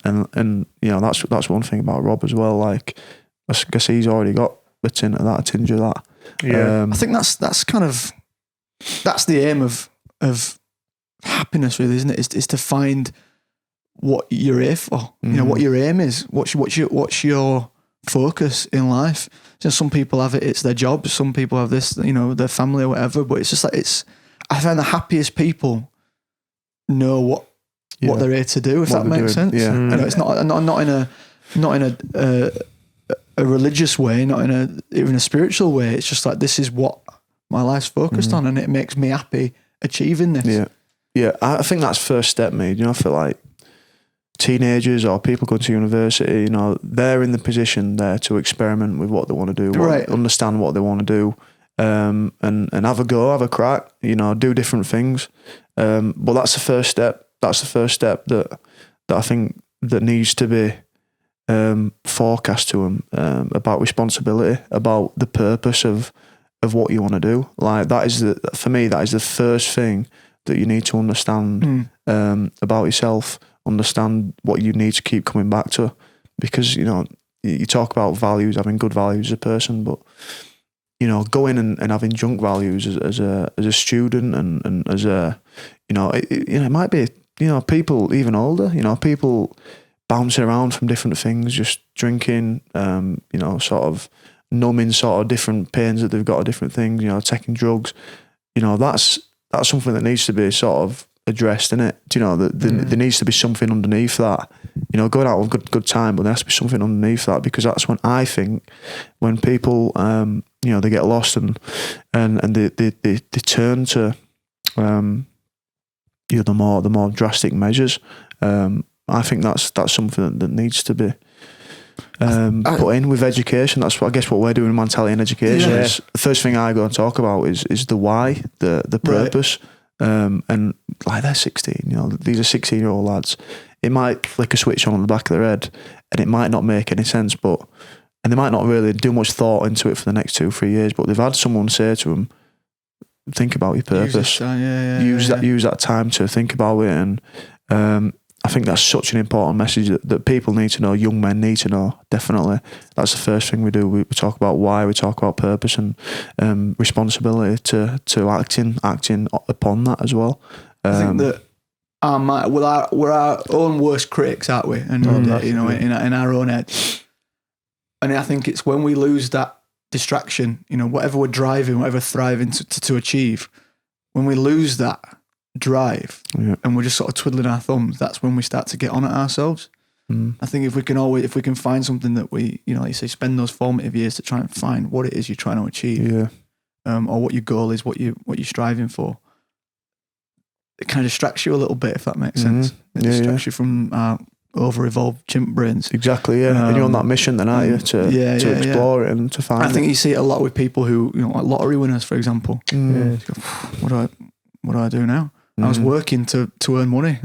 you know, that's one thing about Rob as well. Like, I guess he's already got a tinge of that. Yeah. I think that's kind of the aim of happiness, really, isn't it? Is to find what you're here for. You know, what your aim is. What's your focus in life? So some people have it's their job. Some people have this, you know, their family or whatever. But it's just like I find the happiest people know what they're here to do. If that makes sense. Yeah. You know, it's not in a religious way, not in even a spiritual way. It's just like, this is what my life's focused on, and it makes me happy achieving this. Yeah. Yeah, I think that's first step, mate. You know, I feel like teenagers or people going to university, you know, they're in the position there to experiment with what they want to do, understand what they want to do, and have a go, have a crack, you know, do different things. But that's the first step. That's the first step that I think that needs to be forecast to them, about responsibility, about the purpose of what you want to do. Like for me, that is the first thing that you need to understand about yourself, understand what you need to keep coming back to. Because, you know, you talk about values, having good values as a person, but, you know, going and having junk values as a student and as a, you know, it might be, you know, people even older, you know, people bouncing around from different things, just drinking, you know, sort of numbing sort of different pains that they've got, different things, you know, taking drugs, you know, that's something that needs to be sort of addressed, innit? Do you know, there needs to be something underneath that. You know, going out with good time, but there has to be something underneath that, because that's when I think when people, you know, they get lost and they turn to, you know, the more drastic measures. I think that's something that needs to be put in with education. That's what I guess what we're doing in Mantality and education. Yeah. Is the first thing I go and talk about is the why, the purpose. And like they're 16, you know, these are 16-year-old lads. It might flick a switch on the back of their head and it might not make any sense, and they might not really do much thought into it for the next 2-3 years, but they've had someone say to them, think about your purpose. Use that time to think about it. And I think that's such an important message that people need to know, young men need to know, definitely. That's the first thing we do. We talk about why, we talk about purpose and responsibility to acting upon that as well. I think that we're our own worst critics, aren't we? And you know, in our own head. And I think it's when we lose that distraction, you know, whatever we're driving, whatever thriving to achieve, when we lose that drive and we're just sort of twiddling our thumbs, that's when we start to get on at ourselves. I think if we can find something that we, you know, like you say, spend those formative years to try and find what it is you're trying to achieve, or what your goal is, what you're striving for, it kind of distracts you a little bit, if that makes sense. It distracts you from over-evolved chimp brains. Exactly, yeah. And you're on that mission then, aren't you, to explore it and to find it. I think you see it a lot with people who, you know, like lottery winners, for example. What do I do now? I was working to earn money.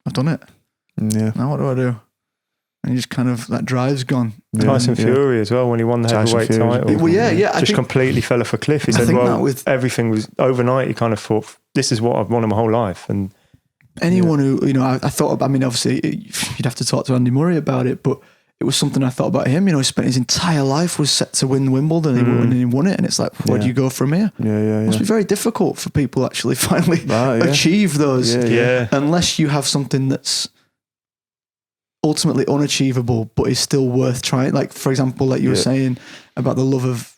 I've done it. Yeah. Now what do I do? And you just kind of, that drive's gone. Tyson Fury as well, when he won the heavyweight title. Well, I just completely fell off a cliff. He said, everything was overnight. He kind of thought, this is what I've wanted my whole life. And anyone who, you know, I thought, I mean, obviously you'd have to talk to Andy Murray about it, but it was something I thought about him. You know, he spent his entire life was set to win Wimbledon and he won it. And it's like, where do you go from here? It must be very difficult for people actually finally achieve those. Unless you have something that's ultimately unachievable, but is still worth trying. Like, for example, like you were saying about the love of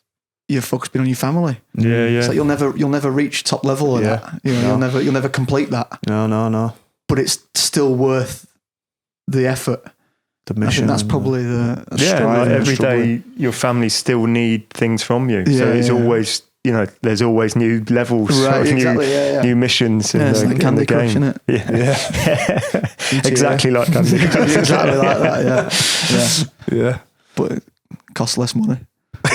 your focus being on your family. It's like you'll never reach top level of that. You know, you'll never complete that. No. But it's still worth the effort the mission. I think that's probably the like every day your family still need things from you. So it's always, there's always new levels, new missions in it's like Candy Crush, isn't it? Yeah. Exactly like Candy Crush. Exactly like that, Yeah. But it costs less money.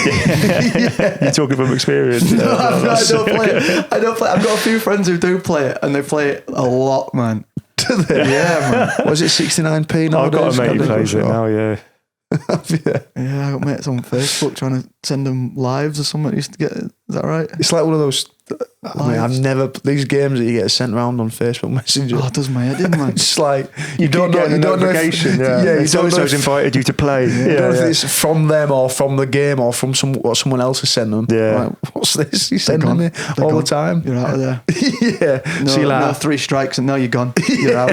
You're talking from experience. No, I don't play it. I've got a few friends who do play it, and they play it a lot, man. Do they? Yeah, man. Was it 69p nowadays? I've got a mate who plays it now, yeah. Yeah, I got mates on Facebook trying to send them lives or something. I used to get, is that right? It's like one of those. I've never these games that you get sent around on Facebook Messenger. Oh, it does my head in, man. It's like you don't know. You don't know if, you don't know if invited you to play. You don't know if it's from them or from the game or from what someone else has sent them. Yeah. Like, what's this? You're sending me all the time. You're out of there. Yeah. No, no 3 strikes and now you're gone. You're out.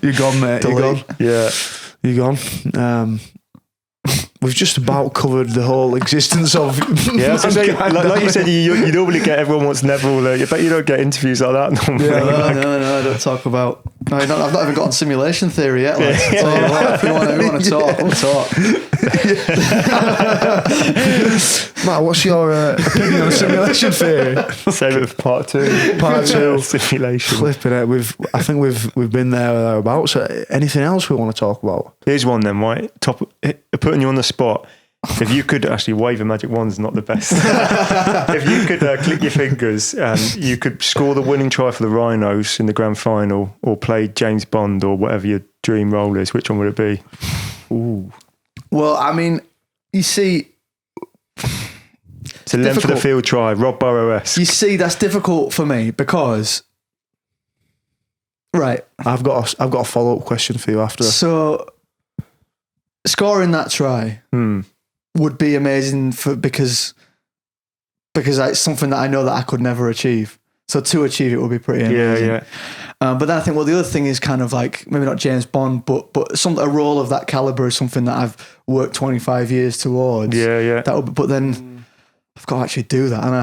You're gone, mate. Delete. You're gone. Yeah. You're gone. We've just about covered the whole existence of like you said, you normally get everyone wants Neville. But you don't get interviews like that normally. Yeah, no, I don't talk about. No, I've not even got on simulation theory yet. Like, so if you want to talk, we'll talk. Matt, what's your opinion on simulation theory? Save it for part 2. Part 2, simulation. Flipping it. I think we've been there or thereabouts. So anything else we want to talk about? Here's one then, right? Putting you on the spot. If you could actually wave a magic wand's not the best. If you could click your fingers and you could score the winning try for the Rhinos in the grand final, or play James Bond or whatever your dream role is, which one would it be? Ooh. Well, I mean, you see, it's a length of the field try, Rob Burrow-esque. You see, that's difficult for me because, right? I've got a follow-up question for you after. So, scoring that try would be amazing because it's something that I know that I could never achieve. So to achieve it would be pretty amazing. Yeah. But then I think, well, the other thing is kind of like, maybe not James Bond, but a role of that caliber is something that I've worked 25 years towards. Yeah. That would, but then I've got to actually do that, and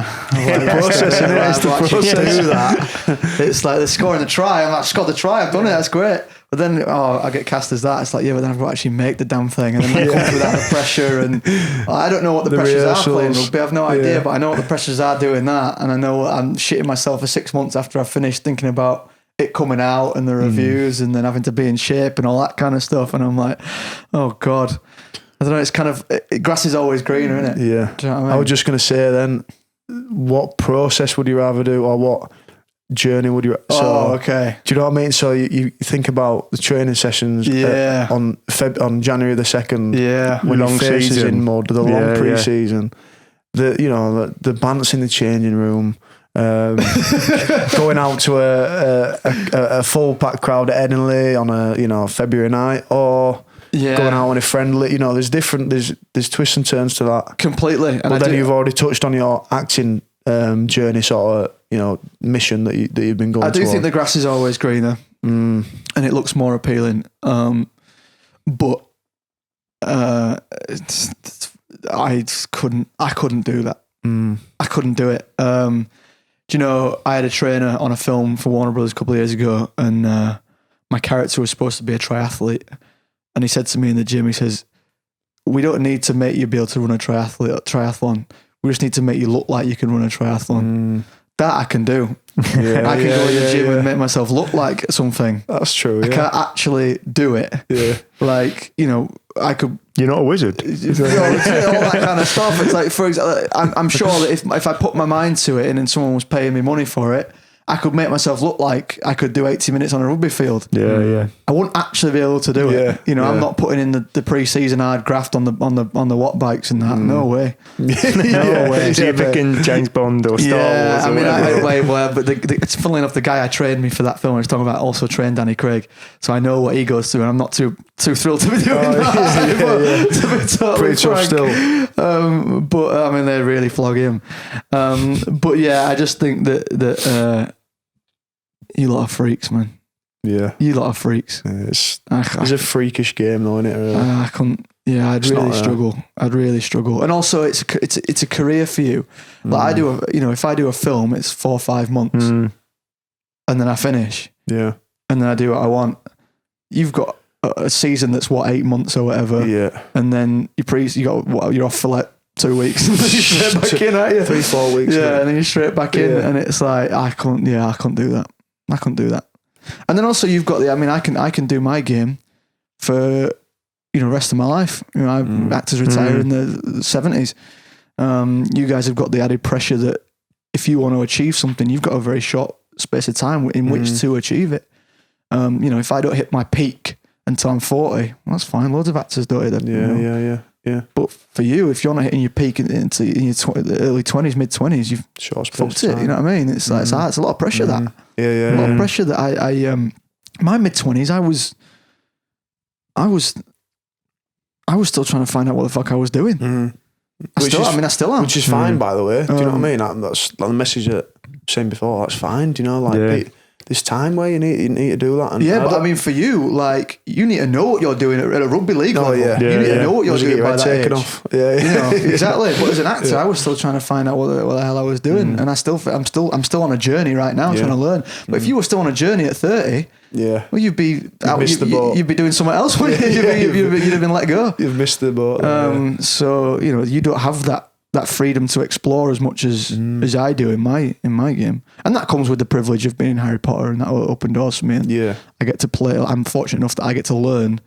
the process, isn't it? It's the process. Do that. It's like they're scoring the try. I'm like, scored the try. I've done it. That's great. But then, I get cast as that. It's like, yeah, but then I've got to actually make the damn thing, and then that comes without the pressure. And I don't know what the pressures are playing rugby. I have no idea, but I know what the pressures are doing that, and I know I'm shitting myself for 6 months after I've finished thinking about it coming out and the reviews, and then having to be in shape and all that kind of stuff. And I'm like, oh God. I don't know, it's kind of, grass is always greener, isn't it? Yeah. Do you know what I mean? I was just going to say then, what process would you rather do, or what journey would you... okay. Do you know what I mean? So you think about the training sessions on January the 2nd. Yeah. When long your face is season. in mud, the long pre-season. The bants in the changing room. Going out to a full packed crowd at Edinley on a February night, or going out on a friendly, there's twists and turns to that completely. And but then you've already touched on your acting journey, sort of mission that you've been going. I do think the grass is always greener, and it looks more appealing. But I couldn't do that. I couldn't do it. Do you know, I had a trainer on a film for Warner Brothers a couple of years ago, and my character was supposed to be a triathlete. And he said to me in the gym, he says, we don't need to make you be able to run a triathlon. We just need to make you look like you can run a triathlon. That I can do. I can go in the gym and make myself look like something. That's true. I can't actually do it. Yeah. Like, I could... You're not a wizard. all that kind of stuff. It's like, for example, I'm sure that if I put my mind to it and then someone was paying me money for it, I could make myself look like I could do 80 minutes on a rugby field. Yeah. I wouldn't actually be able to do it. I'm not putting in the pre-season hard graft on the watt bikes and that. No way. No way. So you're picking James Bond or Star Wars? I mean, but it's funnily enough, the guy I trained me for that film I was talking about also trained Danny Craig, so I know what he goes through, and I'm not too thrilled to be doing that. To be totally pretty tough still. But I mean, they really flog him. But yeah, I just think that you lot are freaks, man. Yeah. You lot are freaks. Yeah, it's a freakish game though, isn't it? Really? I couldn't. Yeah, I'd really struggle. And also, it's a career for you. Like if I do a film, it's 4 or 5 months, and then I finish. Yeah. And then I do what I want. You've got a season that's 8 months or whatever. Yeah. And then you're off for like 2 weeks and then you're straight back in, aren't you? 3-4 weeks. Yeah, and then you're straight back in, and it's like I can't do that. I couldn't do that. And then also you've got I can do my game for the rest of my life. Actors retire in the 70s. You guys have got the added pressure that if you want to achieve something, you've got a very short space of time in which to achieve it. If I don't hit my peak until I'm 40, well, that's fine. Loads of actors don't hit them. Yeah. But for you, if you're not hitting your peak in your early 20s, mid 20s, you've fucked it. You know what I mean? It's like it's a lot of pressure. That a lot of pressure. That I my mid 20s, I was still trying to find out what the fuck I was doing. I still am. Which is fine, by the way. Do you know what I mean? That's like the message that I was saying before. That's fine. Do you know, there's time where you need to do that. And but I mean, for you, like, you need to know what you're doing at a rugby league level. You need to know what you're doing by that age. Off. Exactly. But as an actor, I was still trying to find out what the hell I was doing, and I'm still on a journey right now, trying to learn. But if you were still on a journey at 30, well, you'd be doing something else. You'd have been let go. You've missed the boat. So you don't have that freedom to explore as much as I do in my game, and that comes with the privilege of being Harry Potter, and that will open doors for me. And I get to play. I'm fortunate enough that I get to learn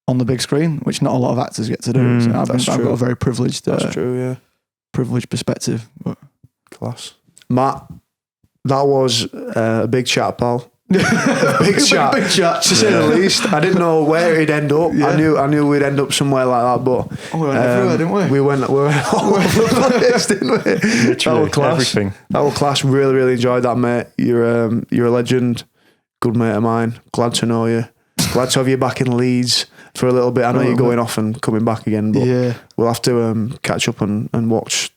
on the big screen, which not a lot of actors get to do. So I've got a very privileged. That's true. Yeah, privileged perspective. But. Class, Matt. That was a big chat, pal. big chat, to say the least. I didn't know where it'd end up. I knew we'd end up somewhere like that, but we went everywhere, didn't we? We went all over the place, didn't we? Literally, that was class. Everything. That was class. Really enjoyed that, mate. You're a legend. Good mate of mine. Glad to know you. Glad to have you back in Leeds for a little bit. I know you're going off and coming back again, but we'll have to catch up and watch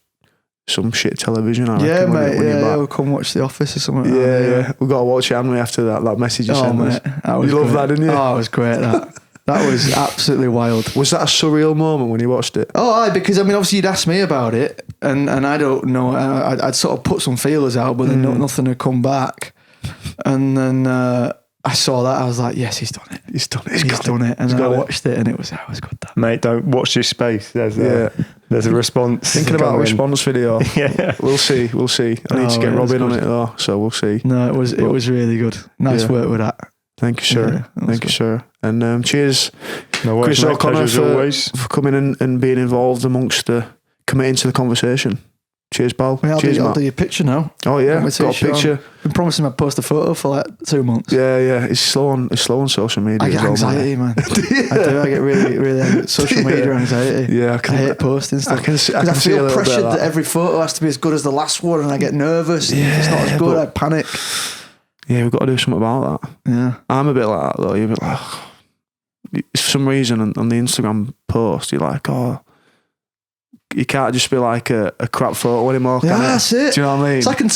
some shit television. I reckon, mate. We'll come watch The Office or something. Yeah. We've got to watch it, haven't we, after that message you sent us. You love that, didn't you? Oh, it was great, that. That was absolutely wild. Was that a surreal moment when you watched it? Oh, because obviously you'd asked me about it, and I don't know. I'd sort of put some feelers out, but then nothing had come back. And then I saw that, I was like, yes, he's done it. He's done it. And then I watched it, and it was good. That. Mate, don't watch this space. There's a response. Thinking about a response video. We'll see. I need to get Robin on it though, so we'll see. No, it was really good. Nice work with that. Thank you, sir. Thank you, sir. And cheers, Chris O'Connor, for coming and being involved amongst committing to the conversation. Cheers, pal. Cheers, Matt. I'll do your picture now. Oh yeah, got a picture. Been promising I'd post a photo for like 2 months. Yeah. It's slow on social media. I get anxiety, man. I do. I get really social media anxiety. Yeah, I hate posting stuff. I feel pressured that every photo has to be as good as the last one, and I get nervous. And if it's not as good, I panic. Yeah, we've got to do something about that. Yeah, I'm a bit like that though. You're a bit like, for some reason on the Instagram post, you're like, you can't just be like a crap photo anymore. That's it. Do you know what I mean? So I can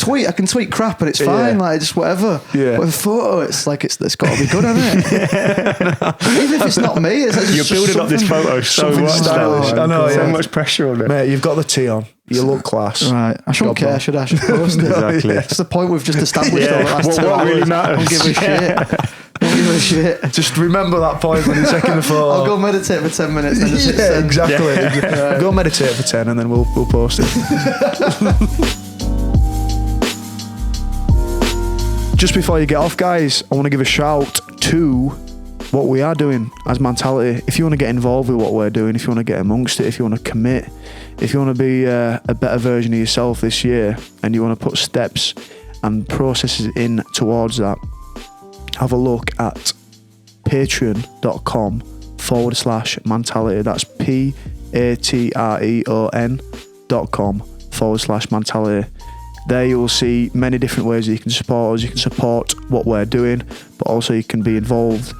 tweet crap and it's fine, like just whatever. Yeah. But a photo, it's like it's got to be good, hasn't it? Even if it's not me, it's like you're building up this photo so much. Stylish. I know, so much pressure on it. Mate, you've got the tee on. You look class. Right. I shouldn't care, should I? I should post it. Exactly. That's the point we've just established over the last 2 hours. What really matters? I don't give a shit. Don't give a shit. Just remember that point when you're taking the photo. I'll go meditate for 10 minutes and just hit send. Exactly. Yeah. Go meditate for 10 and then we'll post it. Just before you get off, guys, I want to give a shout to what we are doing as Mantality. If you want to get involved with what we're doing, if you want to get amongst it, if you want to commit, if you want to be a better version of yourself this year, and you want to put steps and processes in towards that, have a look at patreon.com/Mantality. That's patreon.com/Mantality. There you will see many different ways that you can support us. You can support what we're doing, but also you can be involved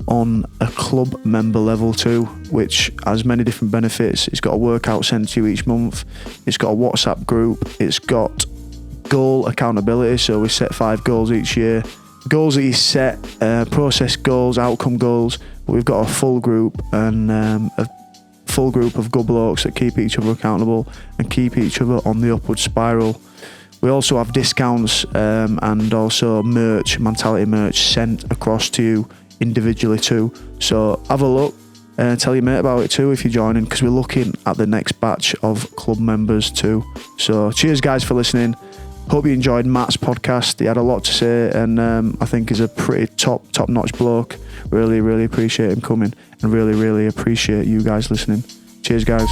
on a club member level too, which has many different benefits. It's got a workout sent to you each month. It's got a WhatsApp group. It's got goal accountability. So we set 5 goals each year. Goals that you set, process goals, outcome goals. But we've got a full group and a full group of good blokes that keep each other accountable and keep each other on the upward spiral. We also have discounts and also merch, Mantality merch sent across to you individually too. So have a look and tell your mate about it too if you're joining, because we're looking at the next batch of club members too. So cheers guys for listening. Hope you enjoyed Matt's podcast. He had a lot to say, and I think he's a pretty top-notch bloke. Really appreciate him coming, and really appreciate you guys listening. Cheers guys.